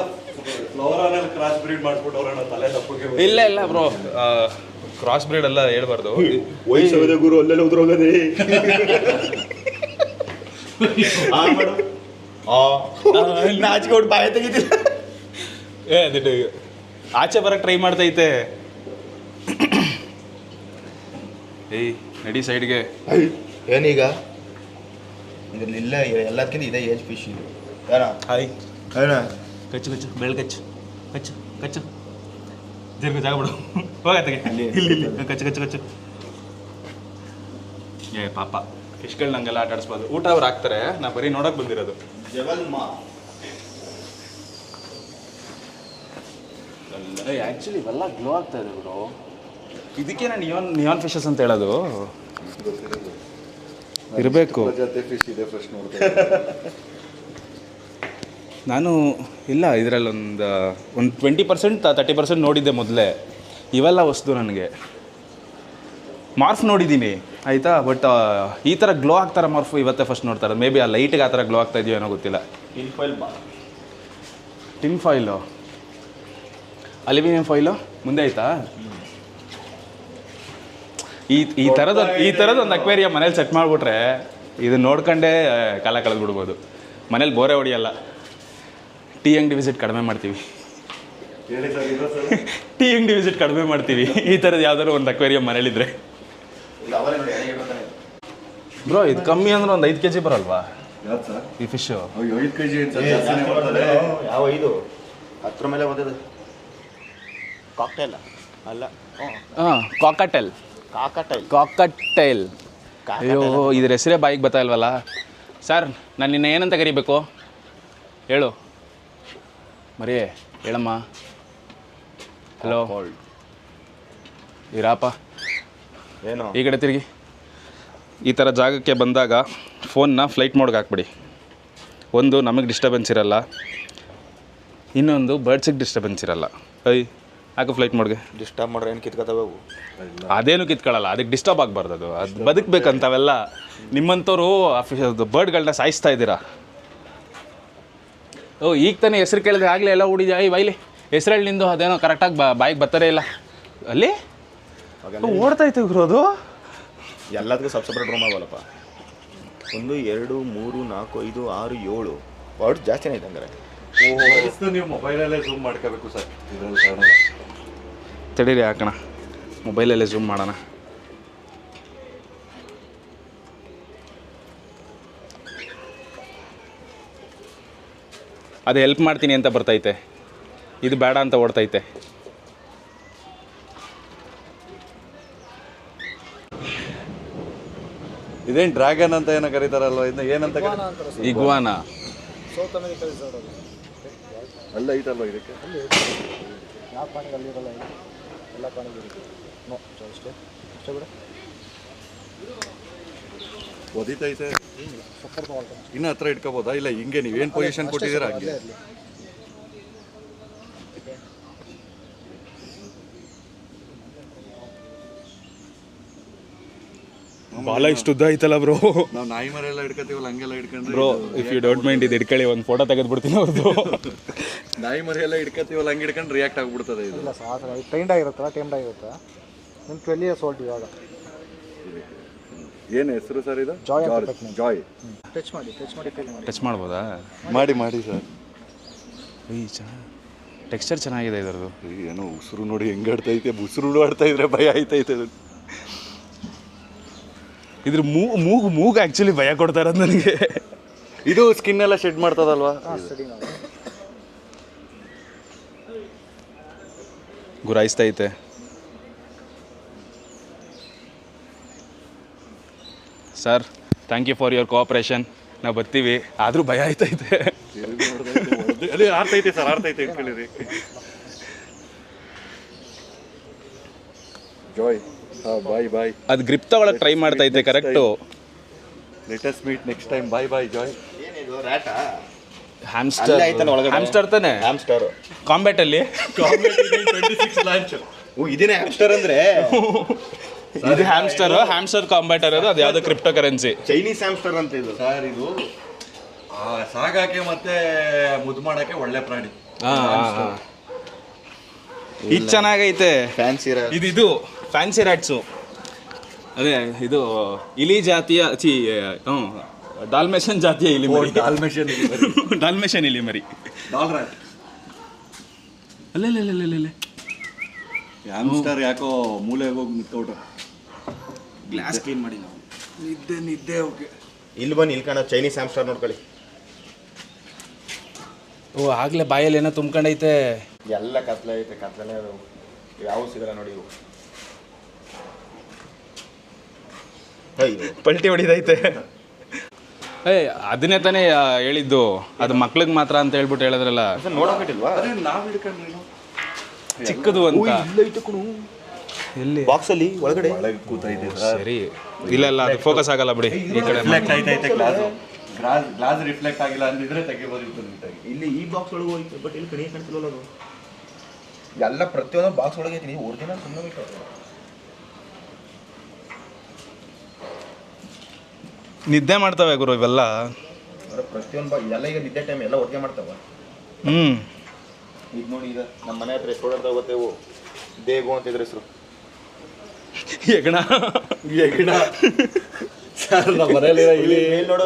ಫ್ಲವರಲ್ಲಿ ಕ್ರಾಸ್ ಬ್ರೀಡ್ ಮಾಡಿಸ್ಬಿಟ್ಟವ್ರಣ್ಣ ತಲೆ ತಪ್ಪಗೆ. ಇಲ್ಲ ಬ್ರೋ, ಕ್ರಾಸ್ ಬ್ರೀಡ್ ಎಲ್ಲ ಹೇಳ್ಬಾರ್ದು. ವಯಸ್ಸೋದೆ ಗುರು, ಅಲ್ಲೆಲ್ಲ ಉದ್ರೋಗದೆ. ನಾಚಿಕೊಂಡು ಬಾಯ ತೆಗಿತಿಲ್ಲ. ಅದು ಆಚೆ ಬರಕ್ಕೆ ಟ್ರೈ ಮಾಡ್ತೈತೆ. ಏಯ್ ನಡಿ ಸೈಡ್ಗೆ. ಏನೀಗ ಇದ್ರಲ್ಲಿ ಇಲ್ಲ ಎಲ್ಲದಕ್ಕಿಂತ ಇದೆ ಏಜ್ ಫಿಶ್ ಇದು ಏನ ಹಾಯ್ ಏನ ಕಚ್ಚು ಕಚ್ಚು ಬೆಳ್ ಕಚ್ಚು ಕಚ್ಚು ಕಚ್ಚು ಜರ್ಗು ಜಾಗ ಬಿಡು ಹೋಗತ್ತಿಗೆ ಇಲ್ಲಿ ಕಚ್ಚು ಕಚ್ಚು ಕಚ್ಚು. ಏ ಪಾಪ ಫಿಶ್ಗಳನ್ನ ಹಂಗೆಲ್ಲ ಆಟ ಆಡಿಸ್ಬಾರ್ದು. ಊಟ ಅವ್ರು ಹಾಕ್ತಾರೆ, ನಾ ಬರೀ ನೋಡಕ್ ಬಂದಿರೋದು. ಜಬಲ್ ಮಾ ಆ್ಯಕ್ಚುಲಿ ಇವೆಲ್ಲ ಗ್ಲೋ ಆಗ್ತಾ ಇದೆ ಬ್ರೋ. ಇದಕ್ಕೆ ನಾನು ನಿಯಾನ್ ಫಿಶಸ್ ಅಂತ ಹೇಳೋದು. ಇರಬೇಕು. ನಾನು ಇಲ್ಲ ಇದರಲ್ಲಿ ಒಂದು 20% 30% ನೋಡಿದ್ದೆ ಮೊದಲೇ. ಇವೆಲ್ಲ ವಸ್ತು ನನಗೆ. ಮಾರ್ಫ್ ನೋಡಿದ್ದೀನಿ ಆಯಿತಾ, ಬಟ್ ಈ ಥರ ಗ್ಲೋ ಆಗ್ತಾರೆ ಮಾರ್ಫ್ ಇವತ್ತೇ ಫಸ್ಟ್ ನೋಡ್ತಾರೆ. ಮೇ ಬಿ ಆ ಲೈಟಿಗೆ ಆ ಥರ ಗ್ಲೋ ಆಗ್ತಾ ಇದೆಯೋ ಏನೋ ಗೊತ್ತಿಲ್ಲ. ಟಿನ್ ಫಾಯಿಲು, ಅಲ್ಯೂಮಿನಿಯಂ ಫಾಯಿಲು ಮುಂದೆ ಆಯ್ತಾ? ಈ ಥರದೊಂದು ಅಕ್ವೇರಿಯಂ ಮನೇಲಿ ಸೆಟ್ ಮಾಡಿಬಿಟ್ರೆ ಇದನ್ನ ನೋಡ್ಕೊಂಡೇ ಕಾಲ ಕಳೆದ್ಬಿಡ್ಬೋದು. ಮನೇಲಿ ಬೋರೆ ಹೊಡಿಯಲ್ಲ. ಟೀ ಅಂಗಡಿ ವಿಸಿಟ್ ಕಡಿಮೆ ಮಾಡ್ತೀವಿ. ಟೀ ಅಂಗಡಿ ವಿಸಿಟ್ ಕಡಿಮೆ ಮಾಡ್ತೀವಿ ಈ ಥರದ್ದು ಯಾವ್ದಾದ್ರು ಒಂದು ಅಕ್ವೇರಿಯಂ ಮನೇಲಿದ್ರೆ. ಬ್ರೋ ಇದು ಕಮ್ಮಿ ಅಂದ್ರೆ ಒಂದು 5 kg ಬರಲ್ವಾ ಈ ಫಿಶು? 5 kg ಯಾವ ಇದು 10 ಮೇಲೆ ಓದಿದೆ ಕಾಕ್ಟೇಲ್ ಅಲ್ಲ ಹಾಂ ಕಾಕಟೆಲ್. ಕಾಕಟೈಲ್. ಅಯ್ಯೋ ಇದ್ರ ಹೆಸರೇ ಬಾಯಿಗೆ ಬರ್ತಾ ಇಲ್ವಲ್ಲ. ಸರ್ ನಾನು ನಿನ್ನ ಏನಂತ ಕರಿಬೇಕು ಹೇಳು ಮರಿಯೇ, ಹೇಳಮ್ಮ. ಹಲೋ ಇರಾಪ, ಏನು ಈ ಕಡೆ ತಿರುಗಿ. ಈ ಥರ ಜಾಗಕ್ಕೆ ಬಂದಾಗ ಫೋನ್ನ ಫ್ಲೈಟ್ ಮೋಡ್ಗೆ ಹಾಕ್ಬಿಡಿ. ಒಂದು ನಮಗೆ ಡಿಸ್ಟರ್ಬೆನ್ಸ್ ಇರಲ್ಲ, ಇನ್ನೊಂದು ಬರ್ಡ್ಸಿಗೆ ಡಿಸ್ಟರ್ಬೆನ್ಸ್ ಇರಲ್ಲ. ಹಾಕು ಫ್ಲೈಟ್ ಮೋಡ್ಗೆ. ಡಿಸ್ಟರ್ಬ್ ಮಾಡ್ರೆ ಏನು ಕಿತ್ಕೋತಾವೆ ಅವು? ಅದೇನು ಕಿತ್ಕೊಳ್ಳಲ್ಲ, ಅದಕ್ಕೆ ಡಿಸ್ಟರ್ಬ್ ಆಗಬಾರ್ದು. ಅದು ಬದುಕಬೇಕಂತವೆಲ್ಲ. ನಿಮ್ಮಂಥವ್ರು ಬರ್ಡ್ಗಳನ್ನ ಸಾಯಿಸ್ತಾ ಇದ್ದೀರಾ. ಈಗ ತಾನೇ ಹೆಸ್ರು ಕೇಳಿದ್ರೆ ಆಗಲೇ ಎಲ್ಲ ಹುಡಿದ್ಯಾ. ಈ ಬೈಲಿ ಹೆಸ್ರೇಳಿ ನಿಂದು ಅದೇನೋ ಕರೆಕ್ಟಾಗಿ ಬಾಯಿಗೆ ಬರ್ತಾರೇ ಇಲ್ಲ. ಅಲ್ಲಿ ಓಡ್ತಾಯ್ತು ಇರೋದು. ಎಲ್ಲದಕ್ಕೂ ಸಬ್ಸಪ್ರೇಟ್ ರೂಮ್ ಆಗಲ್ಲಪ್ಪ. 1 2 3 4 5 6 7 ವರ್ಡ್ಸ್ ಜಾಸ್ತಿನೇ ಐತೆ ಹಂಗಾರೆ. ನೀವು ಮೊಬೈಲಲ್ಲೇ ಝೂಮ್ ಮಾಡ್ಕೋಬೇಕು ಸರ್. ಇದರಲ್ಲಿ ಕಾಣಲ್ಲ. ತಡೀರಿ ಹಾಕೋಣ, ಮೊಬೈಲಲ್ಲೇ ಝೂಮ್ ಮಾಡೋಣ. ಅದು ಹೆಲ್ಪ್ ಮಾಡ್ತೀನಿ ಅಂತ ಬರ್ತೈತೆ, ಇದು ಬೇಡ ಅಂತ ಓಡ್ತೈತೆ. ಇದೇನು ಡ್ರ್ಯಾಗನ್ ಅಂತ ಏನೋ ಕರೀತಾರಲ್ವ, ಇದನ್ನ ಏನಂತ ಇಗ್ವಾನ. ಅಲ್ಲ ಐತಲ್ವ ಇದಕ್ಕೆ? ಒದಿತೈತೆ. ಇನ್ನು ಹತ್ರ ಇಟ್ಕೋಬೋದಾ? ಇಲ್ಲ ಹಿಂಗೆ ನೀವೇನು ಪೊಸಿಷನ್ ಕೊಟ್ಟಿದ್ದೀರಾ ಹಂಗೆ. ಬಾಲ ಇಷ್ಟು ಉದ್ದ ಐತಲ್ಲ ಬ್ರೋ. ನಾವು ನಾಯಿ ಮರೆಲ್ಲ ಹಿಡ್ಕೊತೀವಲ್ಲ ಹಂಗೆಲ್ಲ ಹಿಡ್ಕೊಂಡ್ರೆ bro if you don't mind ಇದು ಹಿಡ್ಕೊಳ್ಳಿ, ಒಂದು ಫೋಟೋ ತೆಗೆದ್ಬಿಡ್ತೀನಿ ಅವ್ರದ್ದು. ನಾಯಿ ಮರಿ ಎಲ್ಲ ಹಿಡ್ಕೊತೀವಲ್ಲ ಹಂಗೆ ಹಿಡ್ಕೊಂಡು ರಿಯಾಕ್ಟ್ ಆಗ್ಬಿಡ್ತದೆ ಇದು. ಇಲ್ಲ ಸರ್, ಟ್ರೈಂಡ್ ಆಗಿರುತ್ತಲ್ಲ, ಟೈಮ್ಡ್ ಆಗಿರುತ್ತೆ. ನಿಮ್ಮ 12 years old ಇವಾಗ. ಏನು ಹೆಸರು ಸರ್ ಇದು? ಜಾಯ್. ಜಾಯ್. ಟಚ್ ಮಾಡಿ ಫೀಲ್ ಮಾಡಿ. ಟಚ್ ಮಾಡ್ಬೋದಾ? ಮಾಡಿ ಸರ್. ಟೆಕ್ಸ್ಚರ್ ಚೆನ್ನಾಗಿದೆ ಇದರದು. ಏನೋ ಉಸಿರು ನೋಡಿ ಹೆಂಗೆ ಆಡ್ತೈತೆ, ಉಸಿರು ಆಡ್ತಾ ಇದ್ರೆ ಭಯ ಆಯ್ತೈತೆ. ಇದ್ರ ಮೂಗು ಆ್ಯಕ್ಚುಲಿ ಭಯ ಕೊಡ್ತಾ ಇರೋದು ನನಗೆ. ಇದು ಸ್ಕಿನ್ ಎಲ್ಲ ಶೆಡ್ ಮಾಡ್ತದಲ್ವಾ? ಗುರಾಯಿಸ್ತೈತೆ. Sir thank you for your cooperation. ನಾವು ಬರ್ತೀವಿ, ಆದರೂ ಭಯ ಆಯ್ತೈತೆ. ಅದೇ ಆಡ್ತೈತೆ ಸರ್, ಆಡ್ತೈತೆ ಇಟ್ಕೊಳ್ಳಿರಿ. ಜಾಯ್ ಬಾಯ್. ಅದು ಗ್ರಿಪ್ ತಗೊಳಕ್ಕೆ ಟ್ರೈ ಮಾಡ್ತೈತೆ correct. Let us meet next time. Bye joy. ಏನಿದು ರ್ಯಾಟಾ? ಹ್ಯಾಮ್ಸ್ಟರ್ ತಾನೆ? ಹ್ಯಾಮ್ಸ್ಟರ್ ಕಾಂಬ್ಯಾಟ್ ಅಲ್ಲಿ 26 ಲಾಂಚ್. ಇದನ್ನೇ ಹ್ಯಾಮ್ಸ್ಟರ್ ಅಂದ್ರೆ? ಇದು ಹ್ಯಾಮ್ಸ್ಟರ್ ಕಾಂಬ್ಯಾಟ್ ಇರೋದು. ಅದು ಯಾವ್ದೋ ಕ್ರಿಪ್ಟೋ ಕರೆನ್ಸಿ. ಚೈನೀಸ್ ಹ್ಯಾಮ್ಸ್ಟರ್ ಅಂತ ಇದು ಸರ್. ಇದು ಸಾಗಾಕೆ ಮತ್ತೆ ಮುದ್ದು ಮಾಡಕ್ಕೆ ಒಳ್ಳೆ ಪ್ರಾಣಿ. ಇದು ಚೆನ್ನಾಗೈತೆ. ಫ್ಯಾನ್ಸಿ ಇದು ಫ್ಯಾನ್ಸಿ ರ್ಯಾಟ್ಸು. ಅದೇ ಇದು ಇಲಿ ಜಾತಿಯ ಡಾಲ್ಮೇಷನ್ ಜಾತಿಯ ಇಲಿ ಮರಿ. ಡಾಲ್ಮೇಷನ್ ಇಲಿ ಮರಿ. ಅಲ್ಲೇ ಹ್ಯಾಮ್ಸ್ಟರ್ ಯಾಕೋ ಮೂಲೆಗೆ ಹೋಗಿ ನಿಂತ್ಕೊಟ. ಗ್ಲಾಸ್ ಕ್ಲೀನ್ ಮಾಡಿ ನಾವು ನಿದ್ದೆ ಓಕೆ. ಇಲ್ಲಿ ಬನ್ನಿ, ಇಲ್ಲಿ ಕಾಣೋ ಚೈನೀಸ್ ಹ್ಯಾಮ್ಸ್ಟರ್ ನೋಡ್ಕೊಳ್ಳಿ. ಓ ಆಗ್ಲೇ ಬಾಯಲ್ಲಿ ಏನೋ ತುಂಬ್ಕೊಂಡೈತೆ. ಎಲ್ಲ ಕತ್ಲೆ ಐತೆ, ಕತ್ಲೆನೇ ಅದು ಯಾವ ಸಿಗಲ್ಲ ನೋಡಿ ಇವು. ಅಯ್ಯೋ ಪಲ್ಟಿ ಹೊಡಿದೈತೆ. ಅದನ್ನೇ ತಾನೇ ಹೇಳಿದ್ದು, ಅದು ಮಕ್ಳಿಗೆ ಮಾತ್ರ ಅಂತ ಹೇಳ್ಬಿಟ್ಟು ಹೇಳಿದ್ರಲ್ಲ. ನೋಡೋಕಿಲ್ವಾ? ನಾವು ಹಿಡ್ಕೊಂಡ್ರಿ ಚಿಕ್ಕದು ಅಂತ. ಎಲ್ಲಿ ಬಾಕ್ಸಲ್ಲಿ ಒಳಗಡೆ ಕೂತೈತೆ. ಸರಿ, ಇಲ್ಲ ಅದು ಫೋಕಸ್ ಆಗಲ್ಲ ಬಿಡಿ. ಈ ಕಡೆ ರಿಫ್ಲೆಕ್ಟ್ ಆಯ್ತೈತೆ ಗ್ಲಾಸ್ ರಿಫ್ಲೆಕ್ಟ್ ಆಗಿಲ್ಲ ಅಂದಿದ್ರೆ ತೆಗಿಬೋದಿತ್ತು ನೀಟಾಗಿ. ಇಲ್ಲಿ ಈ ಬಾಕ್ಸ್ ಒಳಗೆ ಹೋಯ್ತು, ಬಟ್ ಇಲ್ಲಿ ಕಣಿ ಕಾಣ್ತಿಲ್ಲ ಅದು. ಎಲ್ಲ ಪ್ರತಿಯೊಂದು ಬಾಕ್ಸ್ ಒಳಗೆ ಐತಿ. ಒರಿಜಿನಲ್ ಸುಮ್ಮನೆ ಬಿಟ್ಟು ನಿದ್ದೆ ಮಾಡ್ತವೆ ಗುರು ಇವೆಲ್ಲ. ಪ್ರತಿಯೊಂದು ಎಲ್ಲ ಈಗ ನಿದ್ದೆ ಟೈಮ್ ಎಲ್ಲ ಒಟ್ಟಿಗೆ ಮಾಡ್ತಾವ. ಈಗ ನೋಡಿ, ಈಗ ನಮ್ಮ ಮನೆ ಹತ್ರ ಎಷ್ಟು ಓಡಾಡ್ತಾವ ಗೊತ್ತೇವು? ದೇಗು ಅಂತಿದ್ರ ಹೆಸರು. ಹೆಗಣ ಸರ್ ನಮ್ಮ ಮನೇಲಿ ಇಲ್ಲಿ ನೋಡೋ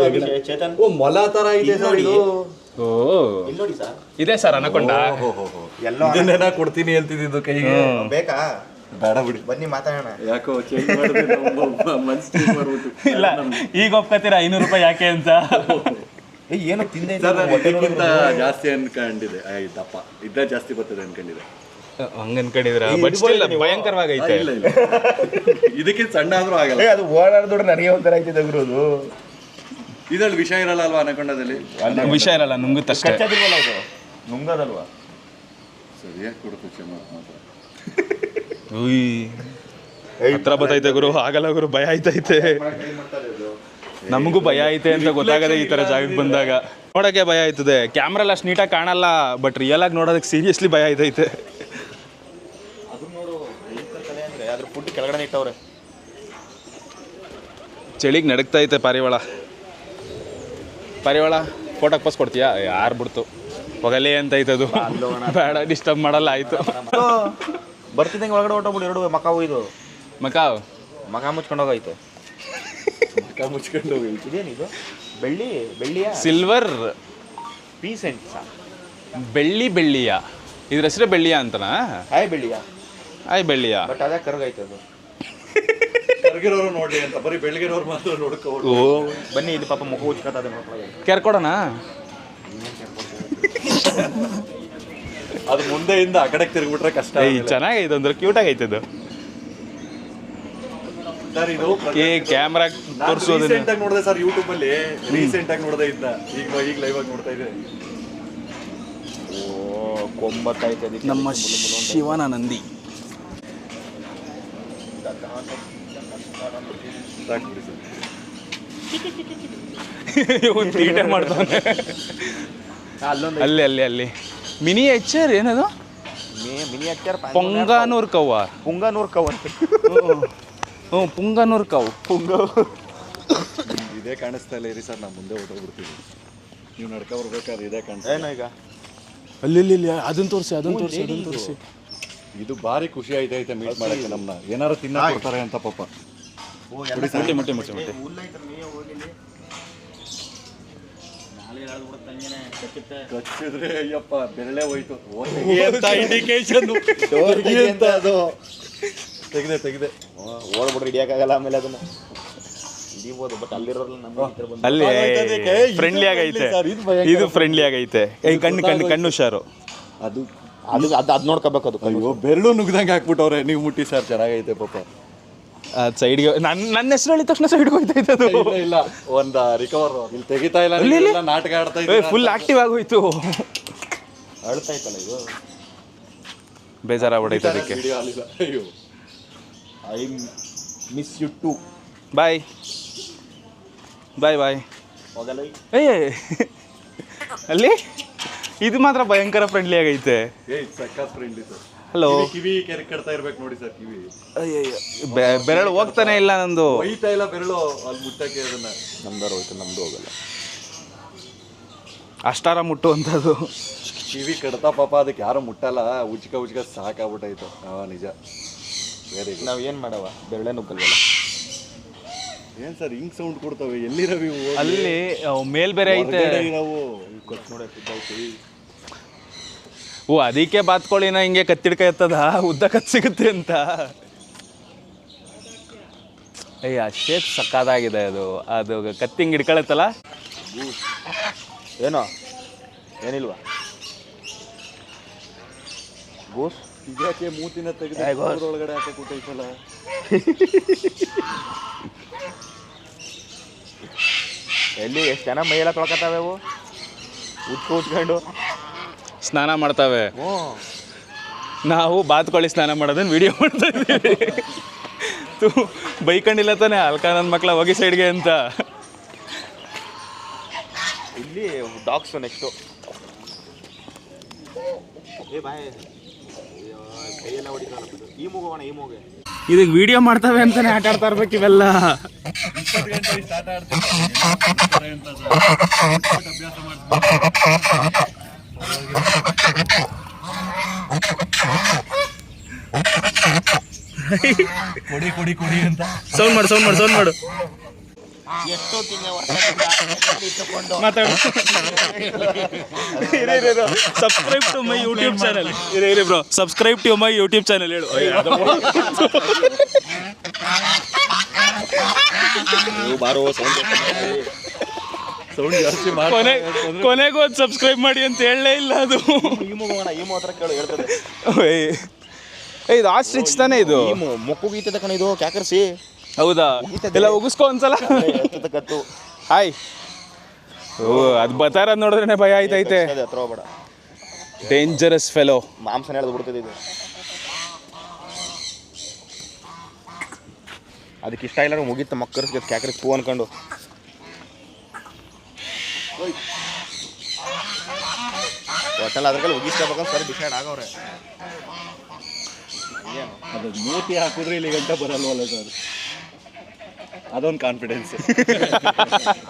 ಚೇತನ್, ಓ ಮೊಲ ತರ ಇದೆ ಸರ್ ಇದು. ಓ ಇಲ್ಲಿ ನೋಡಿ ಸರ್, ಇದೆ ಸರ್ ಅನ್ಕೊಂಡ. ಎಲ್ಲ ಇದನ್ನೇನ ಕೊಡ್ತೀನಿ ಅಂತಿದ್ದು ಕೈಗೆ. ಬೇಕಾ? ಬೇಡ ಬಿಡಿ, ಬನ್ನಿ ಮಾತಾಡೋಣ. ಯಾಕೋ ಚೇಂಜ್ ಮಾಡಿದ್ರೆ ಮನ್ಸು ಚೇಂಜ್ ಮಾಡ್ಬಿಟ್ಟು. ಇಲ್ಲ ಈಗ ಒಪ್ಕೋತೀರಾ 500 ರೂಪಾಯಿ ಯಾಕೆ ಅಂತ. ಏನು ತಿಂದೆ ಇದಕ್ಕಿಂತ ಜಾಸ್ತಿ ಅನ್ಕೊಂಡಿದೆ. ದಪ್ಪ ಇದ್ದ ಜಾಸ್ತಿ ಬರ್ತದೆ ಅನ್ಕೊಂಡಿದೆ. ಹಂಗ ಅನ್ಕೊಂಡಿದ್ರ? But still ಭಯಂಕರವಾಗೈತೆ. ಇಲ್ಲ ಇದಕ್ಕಿಂತ ಸಣ್ಣ ಆದ್ರೂ ಆಗಲ್ಲ. ಅದು ಓಡಾಡ್ದೋಡ್ರೆ ನನಗೆ ಒಂಥರ ಐತಿದೆ ಗುರು. ಅದು ಇದ್ರಲ್ಲಿ ವಿಷ ಇರಲ್ಲ ಅಲ್ವಾ ಅನಕೊಂಡದಲ್ಲಿ? ವಿಷಯ ಇರಲ್ಲ, ನುಂಗುತ್ತಷ್ಟೇ. ಕಚ್ಚದಿಲ್ವಲ್ಲ ಇದು, ನುಂಗದಲ್ವಾ? ಸರಿಯಾಗಿ ಕೊಡುತ್ತೆ ಕ್ಷಮ ಮಾತ್ರ. ಹತ್ರ ಬತ್ತೈತೆ ಗುರು, ಆಗಲ್ಲ ಗುರು, ಭಯ ಆಯ್ತೈತೆ. ನಮಗೂ ಭಯ ಐತೆ ಅಂತ ಗೊತ್ತಾಗದೆ ಈ ತರ ಜಾಗಕ್ಕೆ ಬಂದಾಗ. ನೋಡಕ್ಕೆ ಭಯ ಆಯ್ತದೆ, ಕ್ಯಾಮ್ರಲ್ಲಿ ಅಷ್ಟು ನೀಟಾಗಿ ಕಾಣಲ್ಲ, ಬಟ್ ರಿಯಲ್ ಆಗಿ ನೋಡೋದಕ್ಕೆ ಸೀರಿಯಸ್ಲಿ ಭಯ ಆಯ್ತೈತೆ. ಅದು ನೋಡು, ಅಂದ್ರೆ ಅದ್ರ ಫುಡ್ ಕೆಳಗಡೆ ಇಟ್ಟವ್ರೆ. ಚಳಿಗೆ ನಡಕ್ತೈತೆ ಪಾರಿವಾಳ. ಫೋಟೋಗೆ ಪೋಸ್ ಕೊಡ್ತೀಯಾ? ಯಾರು ಬಿಡ್ತು, ಹೋಗಲೇ ಅಂತ ಐತದು. ಬೇಡ, ಡಿಸ್ಟರ್ಬ್ ಮಾಡಲ್ಲ. ಆಯ್ತು, ಬರ್ತಿದ್ದಂಗೆ ಒಳಗಡೆ ಹೊಟ್ಟೋಗ್ಬಿಡು. ಎರಡು ಮಕಾವು ಇದು ಮಕ ಮುಚ್ಕೊಂಡು ಹೋಗೈತೆ. ಮಕ್ಕ ಮುಚ್ಕೊಂಡು ಹೋಗಿ. ಇದೇನಿದು? ಬೆಳ್ಳಿಯ ಸಿಲ್ವರ್ ಪೀಸೆಂಟ್. ಬೆಳ್ಳಿಯ ಇದ್ರ ಹೆಸರೇ ಬೆಳ್ಳಿಯ ಅಂತನಾ? ಹಾಯ್ ಬೆಳ್ಳಿಯ. ಬಟ್ ಅದೇ ಕರ್ಗೈತೆ ಅದು. ಕರ್ಗಿರೋರು ನೋಡ್ಲಿ ಅಂತ ಬರೀ ಬೆಳಗಿರೋರು ಮಾತ್ರ ನೋಡ್ಕೊಂಡು. ಓ ಬನ್ನಿ, ಇದು ಪಾಪ ಮುಖ ಉಚ್ಕತ್ತದೆ ಮಕ್ಕಳಿಗೆ. ಕೆರ್ಕೊಡೋಣ. ಅದು ಮುಂದೆಯಿಂದ ಆ ಕಡೆಗೆ ತಿರುಗ್ಬಿಟ್ರೆ ಕಷ್ಟ. ಚೆನ್ನಾಗೈತೆ ಅಂದ್ರೆ, ಕ್ಯೂಟ್ ಆಗೈತೆ ಅದು. ಸರ್ ಇದು ಕ್ಯಾಮ್ರಾ ತೋರಿಸೋದು ರೀಸೆಂಟ್ ಆಗಿ ನೋಡಿದೆ ಸರ್, ಯೂಟ್ಯೂಬ್ ಅಲ್ಲಿ ರೀಸೆಂಟ್ ಆಗಿ ನೋಡಿದೆ ಇದ್ದ. ಈಗ ಲೈವ್ ಆಗಿ ನೋಡ್ತಾ ಇದೆ. ಓ ಕೊಂಬತ್ತೈತೆ ಅದಕ್ಕೆ. ನಮ್ಮ ಶಿವನ ನಂದಿ. ಸಾಕ್ಬಿಡಿ ಸರ್. ಒಂದು ತೀಟೆ ಮಾಡ್ತಾನೆ. ಅಲ್ಲಿ ಮಿನಿಯೇಚರ್ ಏನದು? ಮಿನಿಯೇಚರ್ ಪೊಂಗಾನೂರ್ ಕವ್ವ. ಪುಂಗಾನೂರ್ ಕವ್ ಅಂತ. ಪುಂಗಾನೂರ್ ಕವ್. ಇದೇ ಕಾಣಿಸ್ತಾ ಇಲ್ಲ ಇರಿ ಸರ್, ನಾವು ಮುಂದೆ ಹೊರಟೋಗ್ಬಿಡ್ತೀವಿ. ನೀವು ನಡ್ಕೊ ಬರ್ಬೇಕಾದ್ರೆ ಇದೇ ಕಾಣಿಸ್ತಾ ಏನೋ ಈಗ ಅಲ್ಲಿ ಅದನ್ನ ತೋರಿಸಿ. ಇದು ಭಾರಿ ಖುಷಿ ಆಯ್ತೈತೆ ಮೀಟ್ ಮಾಡಕ್ಕೆ. ನಮ್ಮನ್ನ ಏನಾರು ತಿನ್ನ ಕೊಡ್ತಾರೆ ಅಂತ ಪಾಪ. ಮುಟ್ಟಿ. ಕಚ್ಚಿದ್ರೆ ಅಯ್ಯಪ್ಪ ಬೆರಳೆ ಹೋಯ್ತು. ಇಂಡಿಕೇಶನ್ ಅದು ತೆಗ್ದೆ ಓಡ್ಬಿಟ್ರೆ ಹಿಡಿಯೋಕ್ಕಾಗಲ್ಲ. ಆಮೇಲೆ ಅದನ್ನ ಹಿಡಿಬೋದು, ಬಟ್ ಅಲ್ಲಿರೋಲ್ಲ ನಮ್ಮ ಅಲ್ಲಿ ಫ್ರೆಂಡ್ಲಿ ಆಗೈತೆ. ಇದು ಫ್ರೆಂಡ್ಲಿ ಆಗೈತೆ. ಕಣ್ಣು ಹುಷಾರು. ಅದು ಅದು ನೋಡ್ಕೋಬೇಕು. ಅದು ಅಯ್ಯೋ ಬೆರಳು ನುಗ್ದಂಗೆ ಹಾಕ್ಬಿಟ್ಟವ್ರೆ. ನೀವು ಮುಟ್ಟಿ ಸರ್, ಚೆನ್ನಾಗೈತೆ ಪಾಪ. ಸೈಡ್ಗೆ ನನ್ನ ಹೆಸರು ಹೇಳಿದ ತಕ್ಷಣ ಸೈಡ್ಗೆ ಹೋಗ್ತೈತೆ ಅದು. ಇಲ್ಲ ಒಂದ ರಿಕವರ್ ಇಲ್ಲಿ ತೆಗಿತಾ ಇಲ್ಲ. ನಾಟಕ ಆಡ್ತಾ ಇದ್ದಾರೆ. ಫುಲ್ ಆಕ್ಟಿವ್ ಆಗೋಯ್ತು. ಅಳ್ತಾ ಇತ್ತಲ್ಲ ಇದು. ಬೇಜಾರಾಗ್ಬಿಡೈತೆ ಅದಕ್ಕೆ. ಅಯ್ಯೋ ಐ ಮಿಸ್ ಯು ಟು. ಬಾಯ್. ಹೋಗಲ್ಲ. ಅಲ್ಲಿ ಇದು ಮಾತ್ರ ಭಯಂಕರ ಫ್ರೆಂಡ್ಲಿ ಆಗೈತೆ. ಸಕ್ಕತ್ ಫ್ರೆಂಡ್ಲಿ ಸರ್. ಹಲೋ. ಕಿವಿ ಕೆರೆ ಕಟ್ತಾ ಇರ್ಬೇಕು ನೋಡಿ ಸರ್. ಕಿವಿ ಬೆರಳು ಹೋಗ್ತಾನೆ ಇಲ್ಲ ನಂದು. ಒಯ್ತಾ ಇಲ್ಲ ಬೆರಳು ಅಲ್ಲಿ ಮುಟ್ಟಕ್ಕೆ. ಅದನ್ನ ನಮ್ದಾರು ಹೋಯ್ತು, ನಮ್ದು ಹೋಗಲ್ಲ. ಅಷ್ಟಾರ ಮುಟ್ಟುವಂಥದ್ದು. ಕಿವಿ ಕಡ್ತಾ ಪಾಪ, ಅದಕ್ಕೆ ಯಾರು ಮುಟ್ಟಲ್ಲ. ಉಜ್ಕ ಸಾಕಾಗ್ಬಿಟ್ಟಾಯ್ತು. ನಿಜ. Very good. ನಾವು ಏನು ಮಾಡವ, ಬೆರಳೆ ನುಗ್ಗಲ್ವಲ್ಲ. ಏನ್ ಸರ್ ಹಿಂಗ್ ಸೌಂಡ್ ಕೊಡ್ತವೆ? ಎಲ್ಲಿರವಿ ಅಲ್ಲಿ ಮೇಲ್ ಬೇರೆ ಐತೆ. ಓ ಅದಕ್ಕೆ ಬಾತ್ಕೊಳ್ಳಿನ ಹಿಂಗೆ ಕತ್ತಿಡ್ಕ ಎತ್ತದ ಉದ್ದ ಕತ್ ಸಿಗುತ್ತೆ ಅಂತ. ಆ ಶೇಪ್ ಸಕ್ಕದಾಗಿದೆ ಅದು ಅದು ಕತ್ತಿಂಗ್ ಹಿಡ್ಕೊಳತ್ತಲ್ಲ. ಏನೋ ಏನಿಲ್ವಾ ಗೋಸ್ ಇದ್ಯಾಕೆ ಮೂತಿನ ತೆಗೆದು ಒಳಗಡೆ ಹಾಕಿ ಕೂತೈತಲ್ಲ. ಎಲ್ಲಿ ಎಷ್ಟು ಜನ ಮೈಯೆಲ್ಲ ತೊಳ್ಕೊತಾವೆ ಅವು ಉಚ್ಕೊಂಡು ಸ್ನಾನ ಮಾಡ್ತಾವೆ. ಹ್ಞೂ ನಾವು ಬಾತ್ಕೊಳ್ಳಿ ಸ್ನಾನ ಮಾಡೋದನ್ನ ವಿಡಿಯೋ ಮಾಡ್ತಾ ಇದ್ದೀವಿ. ಬೈಕೊಂಡಿಲ್ಲ ತಾನೆ ಅಲ್ಕ ನನ್ನ ಮಕ್ಕಳ ಹೋಗಿ ಸೈಡ್ಗೆ ಅಂತ. ಇಲ್ಲಿ ಡಾಗ್ಸು ನೆಕ್ಸ್ಟು ಬಾಯ್ ಕೈಯೆಲ್ಲ ಹೊಡಿತಾರ ಈ ಮೂಗೋಣ ಈ ಮೂಗೆ ಇದಕ್ಕೆ ವಿಡಿಯೋ ಮಾಡ್ತಾವೆ ಅಂತಾನೆ ಆಟ ಆಡ್ತಾ ಇರ್ಬೇಕು ಇವೆಲ್ಲ. ಕೊಡಿ ಅಂತ ಸೌಂಡ್ ಮಾಡು ಮಾತಾಡು. Subscribe to my YouTube channel. ಇರಿ bro, subscribe to my YouTube channel ಹೇಳು. ಬಾರೋ ಸೌಂಡ್ ಜಾಸ್ತಿ ಕೊನೆಗೂ ಒಂದು ಸಬ್ಸ್ಕ್ರೈಬ್ ಮಾಡಿ ಅಂತ ಹೇಳಲೇ ಇಲ್ಲ ಅದು. ಈ ಮೂಗೋಣ ಈ ಮೂ ಹತ್ರ ಕೇಳು ಹೇಳ್ತದೆ. ಇದು ಆಸ್ಟ್ರಿಚ್ ತಾನೇ ಇದು. ಮೊಕ್ಕು ಗೀತದ ಕಣ ಇದು ಕ್ಯಾಕರ್ಸಿ. ಹೌದಾ? ಎಲ್ಲ ಉಗಿಸ್ಕೊ ಒಂದ್ಸಲ. ಕತ್ತು ಹಾಯ್. ಓ ಅದು ಬತಾರ ನೋಡಿದ್ರೆ ಭಯ ಆಯ್ತೈತೆ. ಹತ್ರ ಹೋಗ್ಬೇಡ, ಡೇಂಜರಸ್ ಫೆಲೋ. ಮಾಂಸನ ಎಳೆದು ಬಿಡ್ತದೆ ಇದು. ಅದಕ್ಕೆ ಇಷ್ಟ ಇಲ್ಲ ಮುಗೀತ ಮಕ್ಕರ್ಸ್ಗೆ ಕ್ಯಾಕರ್ಸ್ ಪೂ ಅನ್ಕೊಂಡು. ಒಟ್ಟಲ್ಲಿ ಅದ್ರಲ್ಲಿ ಉಗಿಸ್ಕೋಬೇಕಂತ ಸರಿ ಡಿಸೈಡ್ ಆಗವ್ರೆ. ಅದು ಮೂತಿ ಹಾಕಿದ್ರೆ ಇಲ್ಲಿ ಗಂಟ ಬರಲ್ವಲ್ಲ ಸರ್, ಅದೊಂದು ಕಾನ್ಫಿಡೆನ್ಸ್.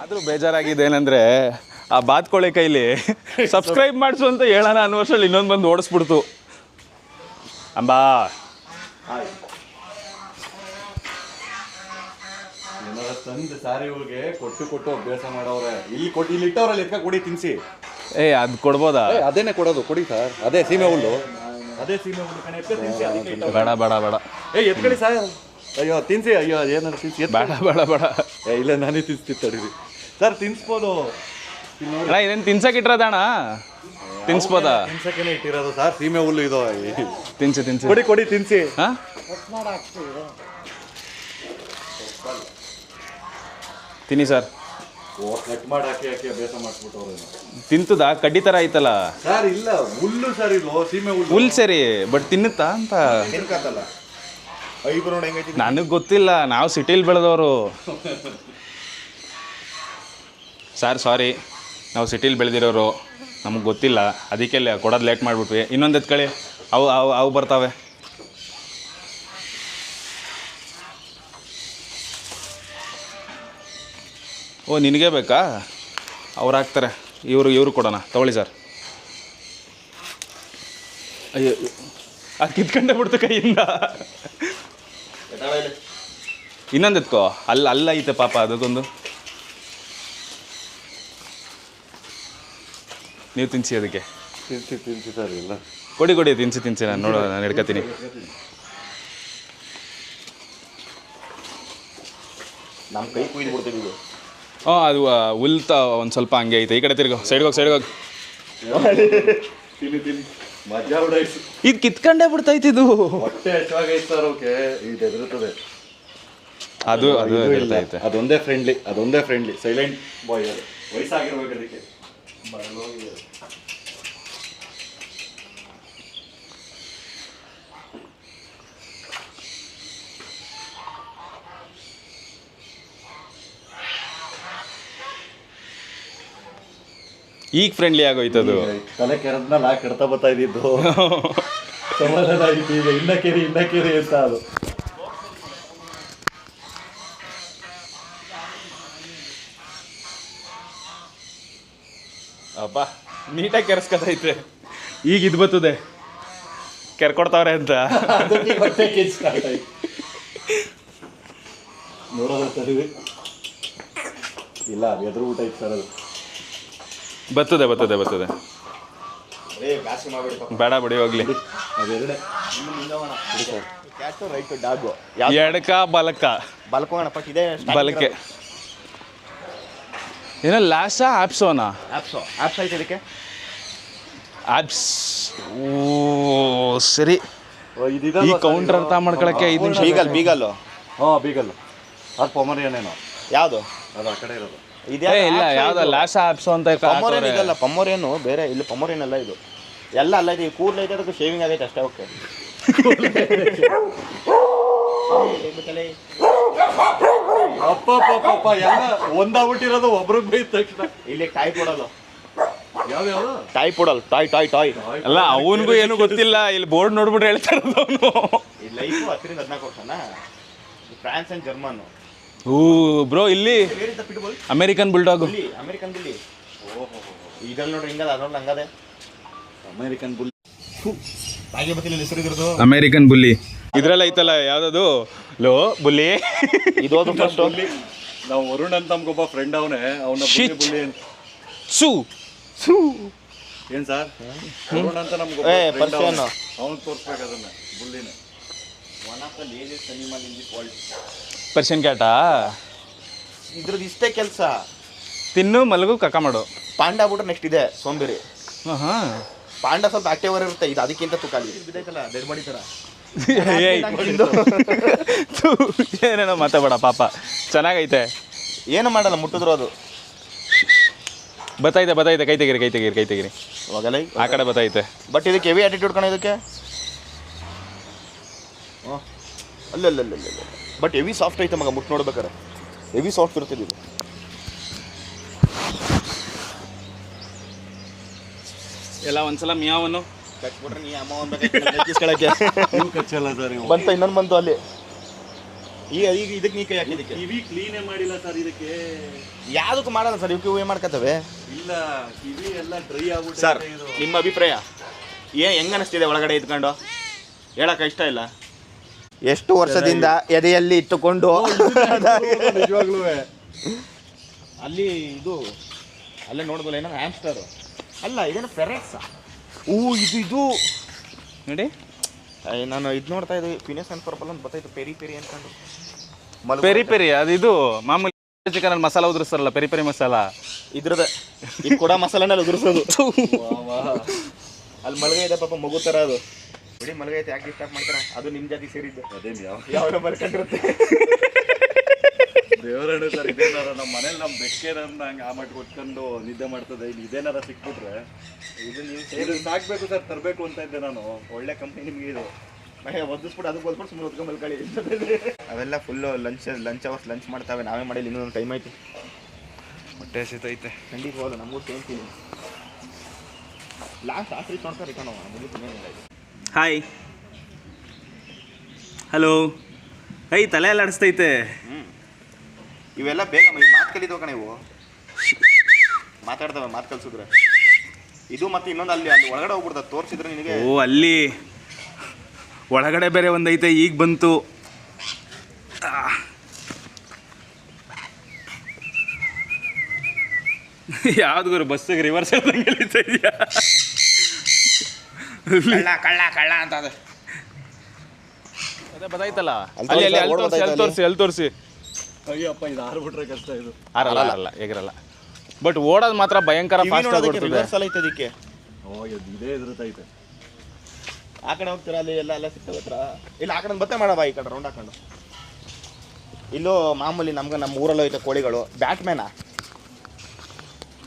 ಆದರೂ ಬೇಜಾರಾಗಿದೆ ಏನಂದರೆ ಆ ಬಾತ್ಕೊಳ್ಳೆ ಕೈಲಿ ಸಬ್ಸ್ಕ್ರೈಬ್ ಮಾಡಿಸು ಅಂತ ಹೇಳೋಣ ಅನ್ನೋ ವರ್ಷದಲ್ಲಿ ಇನ್ನೊಂದು ಬಂದು ಓಡಿಸ್ಬಿಡ್ತು. ಅಂಬಾ ಏನಾರ ತಂದು ಸಾರಿಗಳಿಗೆ ಕೊಟ್ಟು ಅಭ್ಯಾಸ ಮಾಡವ್ರೆ. ಇಲ್ಲಿ ಇಟ್ಟವ್ರಲ್ಲಿ ಎತ್ಕ ಕೊಡಿ ತಿನ್ಸಿ. ಅದು ಕೊಡ್ಬೋದಾ? ಅದೇನೆ ಕೊಡೋದು, ಕೊಡಿ ಸರ್. ಅದೇ ಸೀಮೆ ಹುಲ್ಲು, ಅದೇ ಸೀಮೆ ಹುಲ್ಲು ಕಣೆ, ಎತ್ಕ ತಿನ್ಸಿ. ಅದಕ್ಕೆ ಬೇಡ ಎತ್ಕೊಳ್ಳಿ ಸರ್. ಅಯ್ಯೋ ತಿನ್ಸಿ, ಅಯ್ಯೋ ಏನಾರು ತಿನ್ಸಿ. ಬೇಡ ಇಲ್ಲ ನಾನೇ ತಿನ್ಸ್ತಿದ್ದೀವಿ ಸರ್. ತಿನ್ಸ್ಬೋದು. ಅಣ್ಣ ಇದೇನು ತಿನ್ಸಕ್ಕೆ ಇಟ್ಟಿರೋದಣ್ಣ? ತಿನ್ಸ್ಬೋದಾ? ತಿನ್ಸಕ್ಕೇನೆ ಇಟ್ಟಿರೋದು ಸರ್, ಸೀಮೆ ಹುಲ್ಲು ಇದು. ತಿನ್ಸಿ ಕೊಡಿ ತಿನ್ಸಿ. ಹಾಂ ತಿನ್ನಿ ಸರ್. ಕಟ್ ಮಾಡಿ ಹಾಕಿ ಅಭ್ಯಾಸ ಮಾಡಿಸ್ಬಿಟ್ಟವ್ರೆ. ತಿಂತದಾ? ಕಡ್ಡಿ ಥರ ಐತಲ್ಲ ಸರ್. ಇಲ್ಲ ಹುಲ್ಲು ಸರ್, ಇದು ಸೀಮೆ ಹುಲ್ಲು. ಹುಲ್ ಸರಿ, ಬಟ್ ತಿನ್ನುತ್ತಾ ಅಂತ ತಿನ್ಕತ್ತಲ್ಲ ಐಬ್ರು ನೋಡಿ ಹೆಂಗೈತಿ. ನನಗೆ ಗೊತ್ತಿಲ್ಲ, ನಾವು ಸಿಟಿಲಿ ಬೆಳೆದವರು ಸರ್. ಸಾರಿ, ನಾವು ಸಿಟಿಲಿ ಬೆಳೆದಿರೋರು, ನಮಗೆ ಗೊತ್ತಿಲ್ಲ. ಅದಕ್ಕೆ ಕೊಡೋದು ಲೇಟ್ ಮಾಡಿಬಿಟ್ವಿ. ಇನ್ನೊಂದು ಎತ್ಕೊಳ್ಳಿ, ಅವು ಬರ್ತಾವೆ. ಓ ನಿನಗೆ ಬೇಕಾ? ಅವ್ರು ಹಾಕ್ತಾರೆ, ಇವರು ಕೊಡೋಣ. ತಗೊಳ್ಳಿ ಸರ್. ಅಯ್ಯೋ ಅದು ಕಿತ್ಕೊಂಡೇ ಬಿಡ್ತು ಕೈಯಿಂದ. ಇನ್ನೊಂದು ಎತ್ಕೋ, ಅಲ್ಲ ಐತೆ ಪಾಪ ಅದಕ್ಕೊಂದು. ನೀವು ತಿನ್ಸಿ ಅದಕ್ಕೆ. ತಿನ್ಸಿ ಸರ್. ಇಲ್ಲ ಕೊಡಿ ತಿನ್ಸಿ ನಾನು ನಾನು ಹಿಡ್ಕೊತೀನಿ. ನಮ್ಮ ಕೈ ಕುಯ್ದು ಬಿಡ್ತೀವಿ ಇದು. ಅದು ಹುಲ್ತ ಒಂದು ಸ್ವಲ್ಪ ಹಂಗೆ ಐತೆ. ಈ ಕಡೆ ತಿರ್ಗೋ, ಸೈಡ್ಗೆ ಹೋಗಿ. ತಿನ್ನಿ ಮಜಾ ಉಡಾಯಿಸಿ. ಇದು ಕಿತ್ಕೊಂಡೇ ಬಿಡ್ತೈತಿ. ಇದು ಹೊಟ್ಟೆ ಹಚ್ಚವಾಗೈತೆ ಸರ್. ಓಕೆ, ಇದು ಎದುರುತ್ತದೆ. ಅದು ಇರ್ತೈತೆ. ಅದೊಂದೇ ಫ್ರೆಂಡ್ಲಿ ಸೈಲೆಂಟ್ ಬಾಯ್. ಅದು ವಯಸ್ಸಾಗಿರ್ಬೇಕು ಅದಕ್ಕೆ. ಈಗ ಫ್ರೆಂಡ್ಲಿ ಆಗೋಯ್ತದು. ತಲೆ ಕೆರೆದ್ಮೇಲೆ ಆ ಕೆಡ್ತಾ ಬರ್ತಾ ಇದ್ದಿದ್ದು ಸಮಾಧಾನ ಆಯ್ತು. ಈಗ ಇನ್ನ ಕೇರಿ ಅಂತ ಅದು. ಅಪ್ಪ ನೀಟಾಗಿ ಕೆರೆಸ್ಕೊತೈತೆ. ಈಗ ಇದು ಬರ್ತದೆ ಕೆರ್ಕೊಡ್ತಾವ್ರೆ ಅಂತ. ಹೊಟ್ಟೆ ಸ್ಟಾರ್ಟ್ ಆಯ್ತು. ನೋಡೋದು ಇಲ್ಲ, ಎದುರು ಊಟ ಇತ್ತು ಸರ್. ಅದು ಬರ್ತದೆ ಬೇಡ ಬಿಡಿ ಹೋಗ್ಲಿ. ಅದೆರಡೆ ಕ್ಯಾಟು ರೈಟು ಡಾಗು ಎಡಕ ಬಲಕ ಬಲ್ಕೋಣ ಪಟ್ ಇದೆ ಬಲಕೆ ಏನೋ ಲಾಸಾ ಆಪ್ಸೋನಾ ಆಪ್ಸ್ ಐತೆ ಇದಕ್ಕೆ ಆಪ್ಸ್ ಓ ಸರಿ ಈ ಕೌಂಟರ್ ಅರ್ಥ ಮಾಡ್ಕೊಳಕ್ಕೆ 5 ನಿಮಿಷ ಬೀಗಲ್ಲು ಹಾಂ ಬೀಗಲ್ಲು ಅದು ಪೊಮರಿಯನೇನೋ ಯಾವುದು ಅದು ಆ ಕಡೆ ಇರೋದು ಇದೇ ಇಲ್ಲ ಯಾವ್ದು ಲಾಸಾ ಆಪ್ಸೋ ಅಂತ ಪಮೋರಿಯನ್ ಇದಲ್ಲ ಪಮೋರಿಯನ್ ಬೇರೆ ಇಲ್ಲಿ ಪಮೋರಿಯನ್ ಎಲ್ಲ ಇದು ಎಲ್ಲ ಅಲ್ಲ ಇದು ಕೂದಲು ಐತೆ ಅದಕ್ಕೆ ಶೇವಿಂಗ್ ಆಗೈತೆ ಅಷ್ಟೇ ಓಕೆ ಅಪ್ಪ ಎಲ್ಲ ಒಂದಾಗ್ಬಿಟ್ಟಿರೋದು ಒಬ್ರಿಗೆ ಬೈದ ತಕ್ಷಣ ಇಲ್ಲಿ ಟಾಯ್ ಕೊಡೋದು ಯಾವ್ಯಾವ ಟಾಯ್ ಕೊಡಲ್ಲ ಟಾಯ್ ಅಲ್ಲ ಅವನಿಗೂ ಏನು ಗೊತ್ತಿಲ್ಲ ಇಲ್ಲಿ ಬೋರ್ಡ್ ನೋಡ್ಬಿಟ್ರೆ ಹೇಳ್ತಾ ಇರೋದು ಅವನು ಈ ಲೈಫು 10-14 ವರ್ಷನಾ ಫ್ರಾನ್ಸ್ ಅಂಡ್ ಜರ್ಮನ್ ಓ ಬ್ರೋ ಇಲ್ಲಿ ಅಮೆರಿಕನ್ ಬುಲ್ಡಾಗ್ ಇಲ್ಲಿ ಅಮೆರಿಕನ್ ಇಲ್ಲಿ ಇದ್ರಲ್ಲಿ ನೋಡ್ರಿ ಹಿಂಗದ ಅದ್ರಲ್ಲಿ ಹಂಗದೆ ಅಮೇರಿಕನ್ ಬುಲ್ ಹಾಗೆ ಗೊತ್ತಿಲ್ಲ ಹೆಸರು ಇದ್ರದ್ದು ಅಮೆರಿಕನ್ ಬುಲ್ಲಿ ಇದ್ರಲ್ಲಿ ಐತಲ್ಲ ಯಾವ್ದದು ಲೋ ಬುಲ್ಲಿ ಇದು ಹೋದ್ರು ಫಸ್ಟ್ ನಾವು ವರುಣ್ ಅಂತ ನಮ್ಗೊಬ್ಬ ಫ್ರೆಂಡ್ ಅವನೇ ಅವನ Shit. ಬುಲ್ಲಿ ಅಂತ ಸು ಏನ್ ಸರ್ ವರುಣ್ ಅಂತ ನಮ್ಗೊಬ್ಬ ಏ, ಫ್ರೆಂಡ್ ಪರಿಚಯ ಏನು? ಅವನು ತೋರಿಸ್ಬೇಕು ಅದನ್ನ ಬುಲ್ಲಿನ one of the laziest animal in this world Persian ಕ್ಯಾಟಾ ಇದ್ರದ್ದು ಇಷ್ಟೇ ಕೆಲಸ ತಿನ್ನು ಮಲಗು ಕಕ್ಕ ಮಾಡು ಪಾಂಡ ಬಿಟ್ರೆ ನೆಕ್ಸ್ಟ್ ಇದೆ ಸೋಂಬೇರಿ ಹಾಂ ಪಾಂಡ ಸ್ವಲ್ಪ ಆಕ್ಟಿವ್ ಇರುತ್ತೆ ಇದು ಅದಕ್ಕಿಂತ ತುಕಾಲಿ ಬಿದ್ದೈತಲ್ಲ ಡೆಡ್ ಬಾಡಿ ತರ ಏನೇನೋ ಮಾತಾಡ ಪಾಪ ಚೆನ್ನಾಗೈತೆ ಏನು ಮಾಡಲ್ಲ ಮುಟ್ಟಿದ್ರು ಅದು ಬತ್ತೈತೆ ಕೈ ತೆಗೀರಿ ಹೋಗಲ್ಲ ಆ ಕಡೆ ಬತ್ತೈತೆ ಬಟ್ ಇದಕ್ಕೆ ಹೆವಿ ಆಟಿಟ್ಯೂಡ್ ಕಣ ಇದಕ್ಕೆ ಅಲ್ಲ ಬಟ್ ಹೆವಿ ಸಾಫ್ಟ್ ಐತೆ ಮಗ ಮುಟ್ಟು ನೋಡ್ಬೇಕಾರೆ ಹೆವಿ ಸಾಫ್ಟ್ ಇರ್ತದೆ ಇದು ಎಲ್ಲ ಒಂದ್ಸಲ ಮಿಯಾವನ್ನು ಕಟ್ಬಿಟ್ರೆ ನೀ ಅಮ್ಮ ಒಂದ್ಬೇಕಕ್ಕೆ ನೀವು ಕಚ್ಚಲ್ಲ ಸರ್ ಇವು ಬಂತ ಇನ್ನೊಂದು ಬಂತು ಅಲ್ಲಿ ಈಗ ಇದಕ್ಕೆ ನೀ ಕೈ ಹಾಕಿದ್ದಕ್ಕೆ ಕಿವಿ ಕ್ಲೀನೇ ಮಾಡಿಲ್ಲ ಸರ್ ಇದಕ್ಕೆ ಯಾವುದಕ್ಕೂ ಮಾಡಲ್ಲ ಸರ್ ಇವಕ್ಕೆ ಹೂವೇ ಮಾಡ್ಕೊತವೆ ಇಲ್ಲ ಕಿವಿ ಎಲ್ಲ ಡ್ರೈ ಸರ್ ಆಗ್ಬಿಟ್ಟು ಇದು ನಿಮ್ಮ ಅಭಿಪ್ರಾಯ ಹೆಂಗ ಅನಿಸ್ತಿದೆ ಒಳಗಡೆ ಇದ್ಕೊಂಡು ಹೇಳಕ್ಕೆ ಇಷ್ಟ ಇಲ್ಲ ಎಷ್ಟು ವರ್ಷದಿಂದ ಎದೆಯಲ್ಲಿ ಇಟ್ಟುಕೊಂಡು ನಿಜವಾಗ್ಲೂ ಅಲ್ಲಿ ಇದು ಅಲ್ಲೇ ನೋಡಿದ್ವಲ್ಲ ಏನೋ ಹ್ಯಾಮ್ಸ್ಟರು ಅಲ್ಲ ಇದೇನೋ ಫೆರೆಟ್ಸ ಇದು ನೋಡಿ ನಾನು ಇದು ನೋಡ್ತಾ ಇದ್ದೆ ಫಿನಿಸ್ ಅಂಡ್ ಪರ್ಪಲ್ ಅಂತ ಬರ್ತಾಯಿತ್ತು ಪೆರಿ ಅನ್ಕೊಂಡು ಪೆರಿ ಅದು ಇದು ಮಾಮೂಲಿ ಚಿಕನ್ ಮಸಾಲ ಉದುರಿಸ್ತಾರಲ್ಲ ಪೆರಿ ಮಸಾಲ ಇದ್ರದ ಇದು ಕೂಡ ಮಸಾಲೆನಲ್ಲಿ ಉದುರಿಸೋದು ಅಲ್ಲಿ ಮಲಗ ಇದೆ ಪಾಪ ಮಗು ಥರ ಅದು ಬಿಡಿ ಮಲಗ ಐತೆ ಯಾಕೆ ಡಿಸ್ಟರ್ಬ್ ಮಾಡ್ತಾರ ಅದು ನಿಮ್ಮ ಜಾತಿ ಸೇರಿದ್ದು ಅದೇನು ಯಾವ ಮಲ್ಕೊಂಡಿರುತ್ತೆ ದೇವರಣ್ಣ ಸರ್ ಇದೇನಾರ ನಮ್ಮ ಮನೇಲಿ ನಮ್ಮ ಬೆಕ್ಕೇನನ್ನ ಹಂಗೆ ಆ ಮಟ್ಟ ಕೊಟ್ಕೊಂಡು ನಿದ್ದೆ ಮಾಡ್ತದೆ ಇಲ್ಲಿ ಇದೇನಾರ ಸಿಕ್ಬಿಟ್ರೆ ಇದು ಸಾಕ್ಬೇಕು ಸರ್ ತರಬೇಕು ಅಂತ ಇದ್ದೆ ನಾನು ಒಳ್ಳೆ ಕಂಪ್ನಿ ನಿಮಗೆ ಇದು ಒದಿಸ್ಬಿಟ್ಟು ಅದಕ್ಕೆ ಓದ್ಬಿಟ್ಟು ಸುಮ್ಮನೆ ಓದ್ಕೊಂಡು ಮಲ್ಕೊಳ್ಳಿ ಅವೆಲ್ಲ ಫುಲ್ಲು ಲಂಚ್ ಅವರ್ಸ್ ಲಂಚ್ ಮಾಡ್ತಾವೆ ನಾವೇ ಮಾಡಿಲ್ಲ ಇನ್ನೊಂದು ಟೈಮ್ ಐತಿ ಹೊಟ್ಟೆ ಹಸಿತೈತೆ ಖಂಡಿತ ಹೋಗಲ್ಲ ನಮಗೂ ಸೇಮ್ ಫೀಲಿಂಗ್ ಲಾಸ್ಟ್ ಆಸ್ಟ್ರೀಟ್ ನೋಡ್ತಾ ರಿಟರ್ನ್ ಹೋಗೋಣ ಮುಗಿತು ಹಾಯ್ ಹಲೋ ತಲೆ ಎಲ್ಲ ಆಡಿಸ್ತೈತೆ ಇವೆಲ್ಲ ಬೇಗ ಮಾತು ಕಲಿತವ ಕಣ ಇವು ಮಾತಾಡ್ತವೆ ಮಾತು ಕಲಿಸಿದ್ರೆ ಇದು ಮತ್ತೆ ಇನ್ನೊಂದು ಅಲ್ಲಿ ಒಳಗಡೆ ಹೋಗ್ಬಿಡ್ತದೆ ತೋರಿಸಿದ್ರೆ ನಿನಗೆ ಓ ಅಲ್ಲಿ ಒಳಗಡೆ ಬೇರೆ ಒಂದೈತೆ ಈಗ ಬಂತು ಯಾವ್ದು ಗುರು ಬಸ್ಸಿಗೆ ರಿವರ್ಸ್ ಹೇಳ್ದಂಗೆ ಎಳಿತಾ ಇದೆಯಾ ಕಳ್ಳ ಅಂತ ಅದೇ ಅದೇ ಬದಾಯ್ತಲ್ಲ ಅಲ್ಲಿ ಅಲ್ಲಿ ತೋರಿಸಿ ಅಯ್ಯಪ್ಪ ಇದು ಆರ್ಬಿಟ್ರೆ ಕಷ್ಟ ಇದು ಆರಲ್ಲ ಎಗರಲ್ಲ ಬಟ್ ಓಡೋದು ಮಾತ್ರ ಭಯಂಕರ ಫಾಸ್ಟ್ ಆಗಿ ಓಡ್ತದೆ ರಿವರ್ಸಲ್ ಐತೆ ಅದಕ್ಕೆ ಇದೇ ಎದುರುತ್ತೈತೆ ಆ ಕಡೆ ಹೋಗ್ತೀರಾ ಅಲ್ಲಿ ಎಲ್ಲ ಸಿಗ್ತವೆ ಹತ್ರ ಇಲ್ಲ ಆ ಕಡೆ ಬತ್ತೆ ಮಾಡವ ಈ ಕಡೆ ರೌಂಡ್ ಹಾಕೊಂಡು ಇಲ್ಲೂ ಮಾಮೂಲಿ ನಮ್ಮ ಊರಲ್ಲೂ ಐತೆ ಕೋಳಿಗಳು ಬ್ಯಾಟ್ಮ್ಯಾನ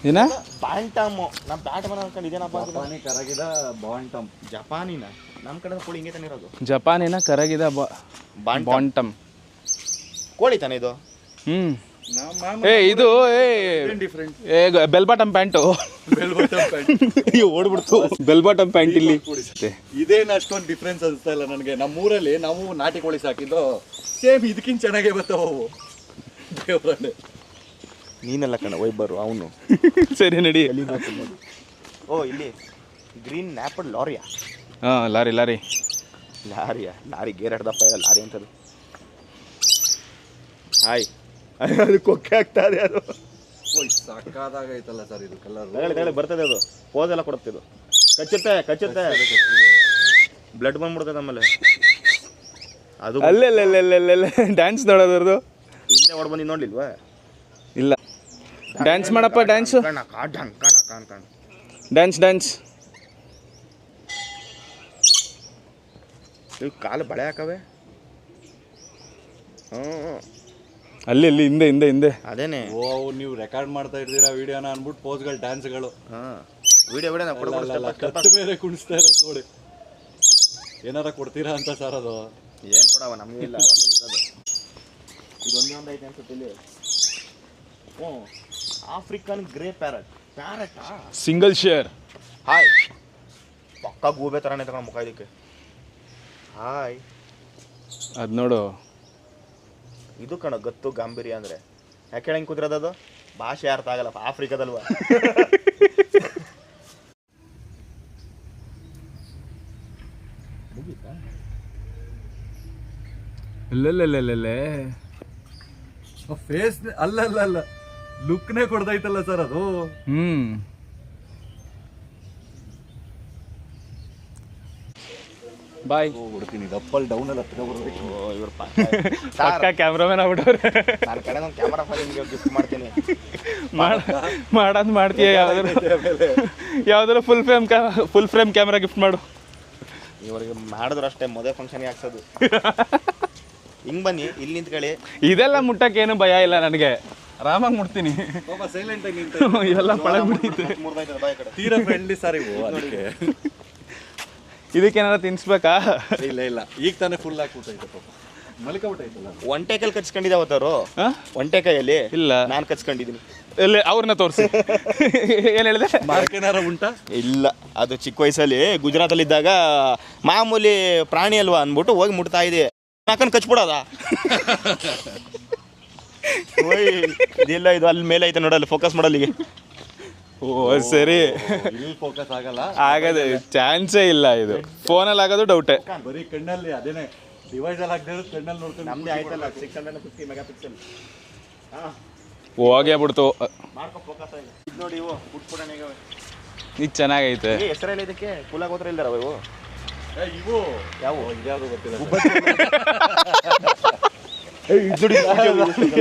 ಏನ ಬ್ಯಾಂಟಮ್ ನಮ್ಮ ಬ್ಯಾಟ್ಮ್ಯಾನ್ ಅನ್ಕೊಂಡು ಇದೇನಪ್ಪ ಜಪಾನಿ ಕರಗಿದ ಬಾಂಟಮ್ ಜಪಾನಿನ ನಮ್ಮ ಕಡೆ ಕೋಳಿ ಹಿಂಗೆ ತಾನೆ ಇರೋದು ಜಪಾನಿನ ಕರಗಿದ ಬಾಂಟಮ್ ಕೋಳಿ ತಾನೆ ಇದು ಇದು ಡಿಫ್ರೆಂಟ್ ಬೆಲ್ ಬಾಟಮ್ ಪ್ಯಾಂಟು ಓಡ್ಬಿಡ್ತು ಬೆಲ್ ಬಾಟಮ್ ಪ್ಯಾಂಟ್ ಇಲ್ಲಿ ಇದೇನು ಅಷ್ಟೊಂದು ಡಿಫ್ರೆನ್ಸ್ ಅನಿಸ್ತಾ ಇಲ್ಲ ನನಗೆ ನಮ್ಮೂರಲ್ಲಿ ನಾವು ನಾಟಿ ಕೋಳಿ ಸಾಕಿದ್ದು ಸೇಮ್ ಇದಕ್ಕಿಂತ ಚೆನ್ನಾಗೇ ಬರ್ತಾವ ಅವು ದೇವರನ್ನೇ ನೀನೆಲ್ಲ ಕಣ ವೈಬರು ಅವನು ಸರಿ ನಡಿ ಓ ಇಲ್ಲಿ ಗ್ರೀನ್ ನ್ಯಾಪಡ್ ಲಾರಿಯಾ ಹಾಂ ಲಾರಿ ಲಾರಿ ಗೇರ್ ಹಿಡ್ದಪ್ಪ ಇಲ್ಲ ಲಾರಿ ಅಂತದು ಹಾಯ್ ಅದು ಕೊಕ್ಕೆ ಆಗ್ತಾ ಇದೆ ಅದು ಸಾಕಾದಾಗೈತಲ್ಲ ಸರ್ ಇದು ಕಲರ್ ಹೇಳಿ ಬರ್ತದೆ ಅದು ಪೋಸೆಲ್ಲ ಕೊಡುತ್ತೆ ಇದು ಕಚ್ಚುತ್ತೆ ಬ್ಲಡ್ ಬಂದ್ಬಿಡ್ತದೆ ಆಮೇಲೆ ಅದು ಅಲ್ಲೆಲ್ಲ ಡ್ಯಾನ್ಸ್ ನೋಡೋದ್ರದ್ದು ಹಿಂದೆ ಹೊಡ್ ಬಂದು ನೋಡ್ಲಿಲ್ವಾ? ಇಲ್ಲ. ಡ್ಯಾನ್ಸ್ ಮಾಡಪ್ಪ, ಡ್ಯಾನ್ಸು, ಡ್ಯಾನ್ಸ್. ಇವ್ ಕಾಲು ಬಳೆ ಹಾಕವೆ. ಅಲ್ಲಿ ಹಿಂದೆ ಅದೇನೆ. ಓ ನೀವು ರೆಕಾರ್ಡ್ ಮಾಡ್ತಾ ಇರ್ತೀರಾ ವಿಡಿಯೋನ ಅನ್ಬಿಟ್ಟು ಪೋಸ್ಗಳು ಡ್ಯಾನ್ಸ್ಗಳು ವಿಡಿಯೋ ಕತ್ತು ಬೇರೆ ಕುಣಿಸ್ತಾ ಇರೋದು ನೋಡಿ. ಏನಾರ ಕೊಡ್ತೀರಾ ಅಂತ ಸರ್ ಅದು? ಏನು ಕೊಡವ ನಮಗೂ ಇಲ್ಲ. ಇದೊಂದೇ ಒಂದು ಐತೆ ಅನ್ಸುತ್ತೆ ಇಲ್ಲಿ. ಆಫ್ರಿಕನ್ ಗ್ರೇ ಪ್ಯಾರಟಾ ಸಿಂಗಲ್ ಶೇರ್. ಹಾಯ್, ಪಕ್ಕ ಗೂಬೆ ಥರನೇ ತಗೊಂಡು ಮುಖ ಇದಕ್ಕೆ. ಹಾಯ್, ಅದು ನೋಡು. ಇದು ಕಣ ಗತ್ತು ಗಾಂಭೀರ್ಯ ಅಂದರೆ. ಯಾಕೆ ಹೇಳಂಗೆ ಕುದಿರೋದು? ಭಾಷೆ ಅರ್ಥ ಆಗಲ್ಲ, ಆಫ್ರಿಕಾದಲ್ವಾ. ಅಲ್ಲೇ ಫೇಸ್ ಅಲ್ಲ ಲುಕ್ನೇ ಕೊಡ್ದೈತಲ್ಲ ಸರ್ ಅದು. ಬಾಯ್. ಹುಡ್ತೀನಿ ಅಪ್ಪಲ್ ಡೌನ್ ಅಲ್ಲಿ ಹತ್ರ ಬರ್ಬೇಕು. ಇವ್ರ ಪಕ್ಕ ಕ್ಯಾಮ್ರಾಮನ್ ಆಗ್ಬಿಟ್ಟವ್ರೆ. ನಾನು ಕಡೆ ಒಂದು ಕ್ಯಾಮರಾ ಫೈಲ್ ನಿಮಗೆ ಗಿಫ್ಟ್ ಮಾಡ್ತೀನಿ. ಮಾಡೋದು ಮಾಡ್ತೀಯ. ಯಾವ್ದಾರ ಫುಲ್ ಫ್ರೇಮ್ ಕ್ಯಾಮ್ರಾ ಗಿಫ್ಟ್ ಮಾಡು. ಇವರಿಗೆ ಮಾಡಿದ್ರು ಅಷ್ಟೇ, ಮದುವೆ ಫಂಕ್ಷನ್ಗೆ ಹಾಕ್ಸೋದು. ಹಿಂಗೆ ಬನ್ನಿ, ಇಲ್ಲಿ ನಿಂತ್ಕೊಳ್ಳಿ. ಇದೆಲ್ಲ ಮುಟ್ಟಕ್ಕೇನು ಭಯ ಇಲ್ಲ ನನಗೆ, ಆರಾಮಾಗಿ ಮುಟ್ತೀನಿ. ಸೈಲೆಂಟ್ ಆಗಿ ಇವೆಲ್ಲ ಪಳಗ್ ಬಿಡೈತೆ. ತೀರಾ ಫ್ರೆಂಡ್ಲಿ ಸರ್ ಇವು. ಅದಕ್ಕೆ ಇದಕ್ಕೇನಾರ ತಿನ್ಸ್ಬೇಕಾ? ಇಲ್ಲ ಈಗ ತಾನೇ ಫುಲ್ ಹಾಕ್ಬಿಟ್ಟೈತೆ ಪಾಪ. ಮಲ್ಕೊಬಿಟ್ಟೈತಲ್ಲ. ಒಂಟೆಕಾಯಲ್ಲಿ ಕಚ್ಕೊಂಡಿದ್ದಾವತ್ತವರು. ಒಂಟೆಕಾಯಲ್ಲಿ ಇಲ್ಲ, ನಾನು ಕಚ್ಕೊಂಡಿದ್ದೀನಿ. ಇಲ್ಲ, ಅವ್ರನ್ನ ತೋರಿಸಿ. ಏನು ಹೇಳಿದೆ? ಮಾರ್ಕೇನಾರ ಉಂಟಾ? ಇಲ್ಲ, ಅದು ಚಿಕ್ಕ ವಯಸ್ಸಲ್ಲಿ ಗುಜರಾತಲ್ಲಿದ್ದಾಗ ಮಾಮೂಲಿ ಪ್ರಾಣಿ ಅಲ್ವಾ ಅಂದ್ಬಿಟ್ಟು ಹೋಗಿ ಮುಟ್ತಾ ಇದೆ. ಹಾಕೊಂಡು ಕಚ್ಬಿಡೋದ? ಇದೆಲ್ಲ ಇದು ಅಲ್ಲಿ ಮೇಲೆ ಐತೆ ನೋಡಲ್ಲ, ಫೋಕಸ್ ಮಾಡಲ್ಲಿಗೆ. ಓ ಸರಿ, ಇಲ್ಲಿ ಫೋಕಸ್ ಆಗಲ್ಲ, ಆಗದೆ ಚಾನ್ಸೇ ಇಲ್ಲ. ಇದು ಫೋನಲ್ಲಿ ಆಗೋದು ಡೌಟೇ. ಬರೀ ಕಣ್ಣಲ್ಲಿ. ಅದೇನೆ ಡಿವೈಸ್ ಅಲ್ಲಿ ಆಗದೆ ಕಣ್ಣಲ್ಲಿ ನೋಡ್ಕೊಂಡು. ನಮ್ದೇ ಆಯ್ತಲ್ಲ 650 ಮೆಗಾಪಿಕ್ಸೆಲ್. ಹೋಗೇ ಬಿಡ್ತು. ಮಾಡ್ಕೊ ಫೋಕಸ್ ಆಗಿ. ಇದು ನೋಡಿ, ಇವು ಪುಟ್ಪುಡನೆಗೆ ಇದು ಚೆನ್ನಾಗೈತೆ. ಹೆಸರಲ್ಲಿ ಇದಕ್ಕೆ ಕುಲ ಗೋತ್ರ ಇಲ್ದಾರ ಇವು. ಇವು ಯಾವ ಇದ್ಯಾವುದು ಗೊತ್ತಿಲ್ಲ.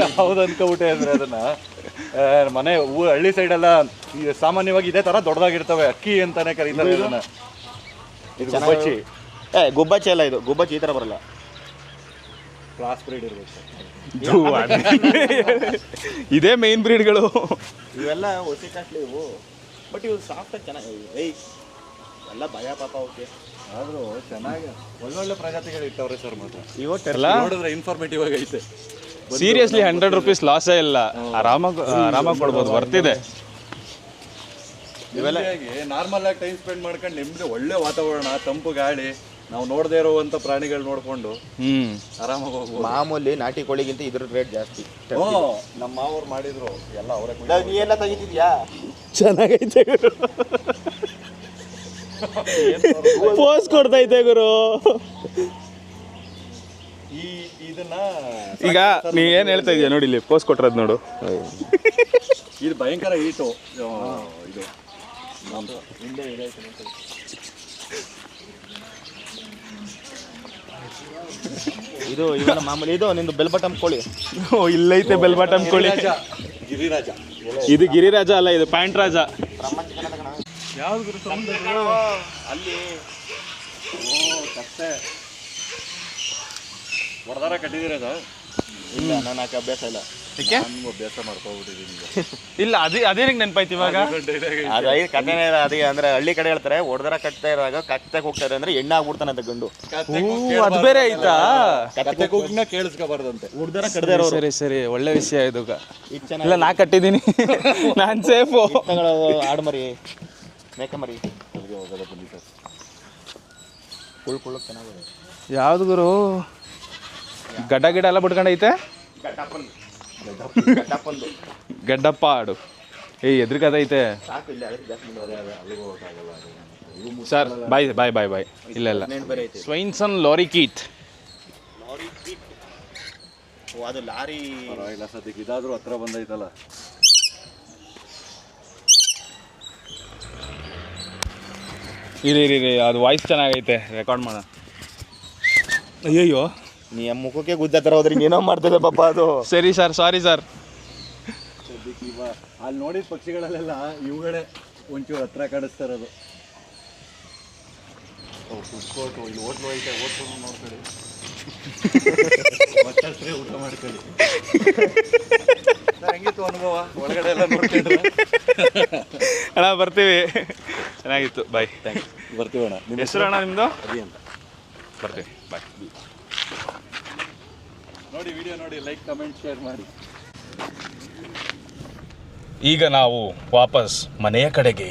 ಯಾವ್ದು ಅನ್ಕೋಬಿಟ್ಟೆ ಅಂದ್ರೆ ಅದನ್ನ ಮನೆ ಹಳ್ಳಿ ಸೈಡ್ ಎಲ್ಲ ಸಾಮಾನ್ಯವಾಗಿ ಇದೇ ತರ ದೊಡ್ಡದಾಗಿರ್ತವೆ. ಅಕ್ಕಿ ಅಂತಾನೆ ಕರೀತಾರೆ ಇದನ್ನ. ಇದು ಗುಬ್ಬಚ್ಚಿ. ಗುಬ್ಬಚ್ಚಿ ಅಲ್ಲ, ಇದು ಗುಬ್ಬಚ್ಚಿ ಈ ಥರ ಬರಲ್ಲ. ಕ್ರಾಸ್ ಬ್ರೀಡ್ ಇರ್ಬೇಕು. ಇದೇ ಮೇನ್ ಬ್ರೀಡ್ಗಳು. ಇವೆಲ್ಲ ಹೊಸಿ ಕಾಸ್ಟ್ಲಿ ಇವು, ಬಟ್ ಇವು ಸಾಫ್ಟಾಗಿ ಚೆನ್ನಾಗಿ. ಎಲ್ಲ ಭಯ ಪಾಪ ಓಕೆ. ಆದ್ರೂ ಚೆನ್ನಾಗಿ ಒಳ್ಳೊಳ್ಳೆ ಪ್ರಜಾತಿಗಳು ಇಟ್ಟವ್ರೆ ಸರ್. ಮಾತ್ರ ಇವು ನೋಡಿದ್ರೆ ಇನ್ಫಾರ್ಮೇಟಿವ್ ಆಗಿ ಐತೆ. ಸೀರಿಯಸ್ಲಿ 100 ರೂಪೀಸ್ ಲಾಸೇ ಇಲ್ಲ. ಆರಾಮಾಗಿ ಕೊಡ್ಬೋದು, ಬರ್ತಿದೆ. ಇವೆಲ್ಲ ನಾರ್ಮಲ್ ಆಗಿ ಟೈಮ್ ಸ್ಪೆಂಡ್ ಮಾಡ್ಕೊಂಡು ನಿಮ್ಗೆ ಒಳ್ಳೆ ವಾತಾವರಣ, ತಂಪು ಗಾಳಿ, ನಾವು ನೋಡದೇ ಇರುವಂತ ಪ್ರಾಣಿಗಳು ನೋಡ್ಕೊಂಡು ಆರಾಮಾಗಿ ಹೋಗ್ಬೋದು. ಮಾಮೂಲಿ ನಾಟಿ ಕೋಳಿಗಿಂತ ಇದ್ರ ರೇಟ್ ಜಾಸ್ತಿ. ನಮ್ಮ ಮಾವರು ಮಾಡಿದ್ರು ಎಲ್ಲ ಅವರೇ. ನೀ ಎಲ್ಲ ತೆಗಿತಿದ್ಯಾ? ಚೆನ್ನಾಗೈತೆ ಗುರು, ಪೋಸ್ ಕೊಡ್ತೈತೆ ಗುರು. ಇದನ್ನ ಈಗ ನೀ ಏನ್ ಹೇಳ್ತಾ ಇದೀಯ ನೋಡಿ, ಇಲ್ಲಿ ಪೋಸ್ ಕೊಟ್ಟಿರೋದು ನೋಡು. ಇದು ಭಯಂಕರ ಹೀಟು. ಇದು ಇವನ ಮಾಮೂಲಿ. ಇದು ನಿಂದು ಬೆಲ್ ಬಟನ್ ಕೋಳಿ. ಇಲ್ಲೈತೆ ಬೆಲ್ ಬಟನ್ ಕೋಳಿ. ಗಿರಿರಾಜ. ಇದು ಗಿರಿರಾಜ ಅಲ್ಲ, ಇದು ಪ್ಯಾಂಟ್ ರಾಜ. ಯಾವ್ದು ಅಲ್ಲಿ ಕತ್ತೆ ಹೊಡೆದಾರ ಕಟ್ಟಿದ್ದೀರ ಸರ್? ಇಲ್ಲ, ನಾನು ಹಾಕಿ ಅಭ್ಯಾಸ ಇಲ್ಲ. ನಾನು ಅಭ್ಯಾಸ ಮಾಡ್ಕೊಬಿಟ್ಟಿದ್ದೀನಿ. ಇಲ್ಲ, ಅದೇನಕ್ಕೆ ನೆನಪಾಯ್ತು ಇವಾಗ? ಅದು ಐದು ಕಥೆನೇ ಅದೇ. ಅಂದ್ರೆ ಹಳ್ಳಿ ಕಡೆ ಹೇಳ್ತಾರೆ, ಹೊಡೆದಾರ ಕಟ್ತಾ ಇರುವಾಗ ಕತ್ತೆಗೆ ಹೋಗ್ತಾರೆ ಅಂದ್ರೆ ಎಣ್ಣೆ ಆಗ್ಬಿಡ್ತಾನೆ ಅಂತ ಗಂಡು. ಅದು ಬೇರೆ ಆಯ್ತಾ? ಕತ್ತೆ ಕೂಗಿನ ಕೇಳಿಸ್ಕೋಬಾರ್ದಂತೆ. ಹೊಡೆದಾರ ಕಡ್ದೇ ಇರೋರು. ಸರಿ ಸರಿ, ಒಳ್ಳೆ ವಿಷಯ ಇದು. ಇಲ್ಲ, ನಾ ಕಟ್ಟಿದ್ದೀನಿ, ನಾನು ಸೇಫು. ಆಡು ಮರಿ, ಮೇಕೆ ಮರಿ ಬನ್ನಿ ಸರ್. ಕುಳ್ಕೊಳ್ಳೋಕೆ ಚೆನ್ನಾಗಿದೆ. ಯಾವ್ದು ಗುರು? ಗಡ್ಡ ಗಿಡ ಎಲ್ಲ ಬಿಟ್ಕೊಂಡೈತೆ. ಗಡ್ಡಪ್ಪ ಆಡು. ಎದ್ರಿಕದೈತೆ ಸರ್. ಬಾಯ್ ಬಾಯ್ ಬಾಯ್ ಬಾಯ್. ಇಲ್ಲ ಇಲ್ಲ, ಸ್ವೈನ್ಸನ್ ಲಾರಿಕೀಟ್. ಅದು ಲಾರಿ ಇಲ್ಲ ಸದ್ಯಕ್ಕೆ. ಇದಾದ್ರೂ ಹತ್ರ ಬಂದೈತಲ್ಲ. ಇರಿ ಅದು ವಾಯ್ಸ್ ಚೆನ್ನಾಗೈತೆ, ರೆಕಾರ್ಡ್ ಮಾಡ. ಅಯ್ಯಯ್ಯೋ, ನೀ ಮುಖಕ್ಕೆ ಗುದ್ದ ಥರ ಹೋದ್ರೆ ಏನೋ ಮಾಡ್ತದೆ ಪಾಪ ಅದು. ಸರಿ ಸರ್, ಸಾರಿ ಸರ್. ಅಲ್ಲಿ ನೋಡಿದ ಪಕ್ಷಿಗಳಲ್ಲೆಲ್ಲ ಇವುಗಳೇ ಒಂಚೂರು ಹತ್ರ ಕಾಣಿಸ್ತಾ ಇರೋದು. ಫುಡ್ ಇಲ್ಲಿ ಹೋಟ್ಲು ಐತೆ, ಹೋಟ್ಲು ನೋಡ್ಕೊಳ್ಳಿ, ಮತ್ತಷ್ಟೇ ಊಟ ಮಾಡ್ಕೊಳ್ಳಿ. ಹೆಂಗಿತ್ತು ಅನುಭವ ಒಳಗಡೆ ಎಲ್ಲ ನೋಡ್ಕೊಂಡ್ರೆ? ಅಣ್ಣ ಬರ್ತೀವಿ, ಚೆನ್ನಾಗಿತ್ತು, ಬಾಯ್. ಥ್ಯಾಂಕ್ಸ್, ಬರ್ತೀವಣ್ಣ. ನಿಮ್ಮ ಹೆಸರು ಅಣ್ಣ ನಿಮ್ಮದು? ಅಭಿ ಅಂತ. ಬರ್ತೀವಿ, ಬಾಯ್. ನೋಡಿ ವಿಡಿಯೋ ನೋಡಿ, ಲೈಕ್ ಕಮೆಂಟ್ ಶೇರ್ ಮಾಡಿ. ಈಗ ನಾವು ವಾಪಸ್ ಮನೆಯ ಕಡೆಗೆ.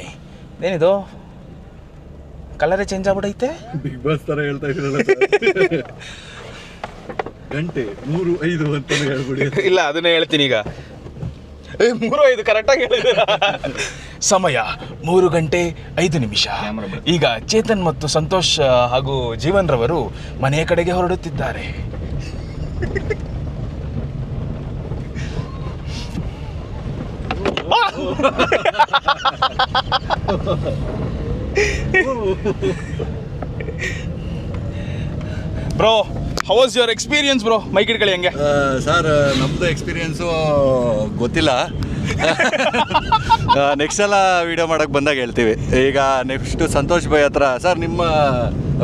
ಏನಿದು ಕಲರೇ ಚೇಂಜ್ ಆಗ್ಬಿಟ್ಟೈತೆ? ಬಿಗ್ ಬಾಸ್ ಥರ ಹೇಳ್ತಾ ಇದ್ರಲ್ಲ. ಗಂಟೆ 3:05 ಅಂತಾನೆ ಹೇಳ್ಬಿಡಿ. ಇಲ್ಲ, ಅದನ್ನೇ ಹೇಳ್ತೀನಿ ಈಗ. 3:05 ಕರೆಕ್ಟಾಗಿ ಹೇಳಿದ್ದೀರಾ. ಸಮಯ 3:05. ಈಗ ಚೇತನ್ ಮತ್ತು ಸಂತೋಷ್ ಹಾಗೂ ಜೀವನ್ ರವರು ಮನೆಯ ಕಡೆಗೆ ಹೊರಡುತ್ತಿದ್ದಾರೆ. Bro, how was your experience bro? Mic ಇಟ್ಕೊಳ್ಳಿ ಹಂಗೆ. ಸರ್, ನಮ್ಮದು ಎಕ್ಸ್ಪೀರಿಯನ್ಸು ಗೊತ್ತಿಲ್ಲ. ನೆಕ್ಸ್ಟ್ ಸಲ ವಿಡಿಯೋ ಮಾಡೋಕ್ಕೆ ಬಂದಾಗ ಹೇಳ್ತೀವಿ. ಈಗ ನೆಕ್ಸ್ಟ್ ಸಂತೋಷ್ ಭಾಯ್ ಹತ್ರ ಸರ್ ನಿಮ್ಮ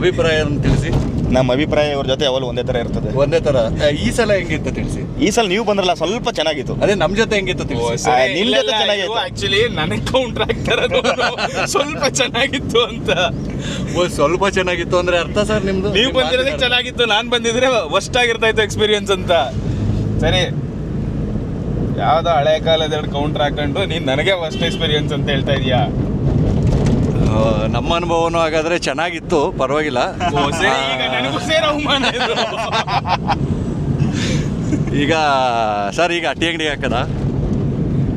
ಅಭಿಪ್ರಾಯವನ್ನು ತಿಳಿಸಿ. ನಮ್ಮ ಅಭಿಪ್ರಾಯ ಇವ್ರ ಜೊತೆ ಯಾವಾಗಲೂ ಒಂದೇ ಥರ ಇರ್ತದೆ. ಒಂದೇ ಥರ. ಈ ಸಲ ಹೆಂಗಿತ್ತು ತಿಳಿಸಿ. ಈ ಸಲ ನೀವು ಬಂದ್ರಲ್ಲ, ಸ್ವಲ್ಪ ಚೆನ್ನಾಗಿತ್ತು. ಅದೇ ನಮ್ಮ ಜೊತೆ ಹೆಂಗಿತ್ತು ತಿಳಿಸಿ. ನಿಮ್ ಜೊತೆ ಚೆನ್ನಾಗಿತ್ತು. ಆಕ್ಚುಲಿ ನನಗೆ ಕೌಂಟರ್ ಆಗ್ತಾರೆ ಸ್ವಲ್ಪ ಚೆನ್ನಾಗಿತ್ತು ಅಂತ. ಸ್ವಲ್ಪ ಚೆನ್ನಾಗಿತ್ತು ಅಂದ್ರೆ ಅರ್ಥ ಸರ್ ನಿಮ್ದು? ನೀವು ಬಂದಿರೋದಕ್ಕೆ ಚೆನ್ನಾಗಿತ್ತು, ನಾನು ಬಂದಿದ್ರೆ ವರ್ಸ್ಟ್ ಆಗಿರ್ತಾ ಇತ್ತು ಎಕ್ಸ್ಪೀರಿಯನ್ಸ್ ಅಂತ. ಸರಿ, ಯಾವ್ದೋ ಹಳೆ ಕಾಲದ ಎರಡು ಕೌಂಟರ್ ಹಾಕೊಂಡು ನೀನು ನನಗೆ ವರ್ಸ್ಟ್ ಎಕ್ಸ್ಪೀರಿಯನ್ಸ್ ಅಂತ ಹೇಳ್ತಾ ಇದೀಯಾ? ನಮ್ಮ ಅನುಭವನೂ ಹಾಗಾದ್ರೆ ಚೆನ್ನಾಗಿತ್ತು, ಪರವಾಗಿಲ್ಲ. ಸರಿ, ಈಗ ನನಗೂ ಸೇರೋ ಅವಮಾನ ಇದು. ಈಗ ಸರ್, ಈಗ ಟೀ ಅಂಗಡಿ ಹಾಕದ?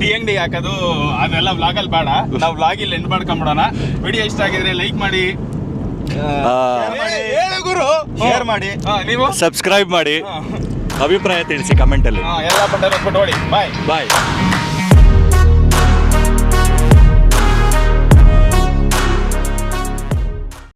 ಟೀ ಅಂಗಡಿ ಹಾಕೋದು ಅದೆಲ್ಲ ವ್ಲಾಗಲ್ಲಿ ಬೇಡ, ನಾವು ವ್ಲಾಗಿಲ್ಲಿ ಎಂಡ್ ಮಾಡ್ಕೊಂಬಿಡೋಣ. ವಿಡಿಯೋ ಇಷ್ಟ ಆಗಿದ್ರೆ ಲೈಕ್ ಮಾಡಿ, ಹೇಳು ಗುರು, ಶೇರ್ ಮಾಡಿ, ನೀವು ಸಬ್ಸ್ಕ್ರೈಬ್ ಮಾಡಿ, ಅಭಿಪ್ರಾಯ ತಿಳಿಸಿ ಕಮೆಂಟಲ್ಲಿ. ಎಲ್ಲ ಬಟನ್ ಹೊಡಿ. ಬಾಯ್ ಬಾಯ್.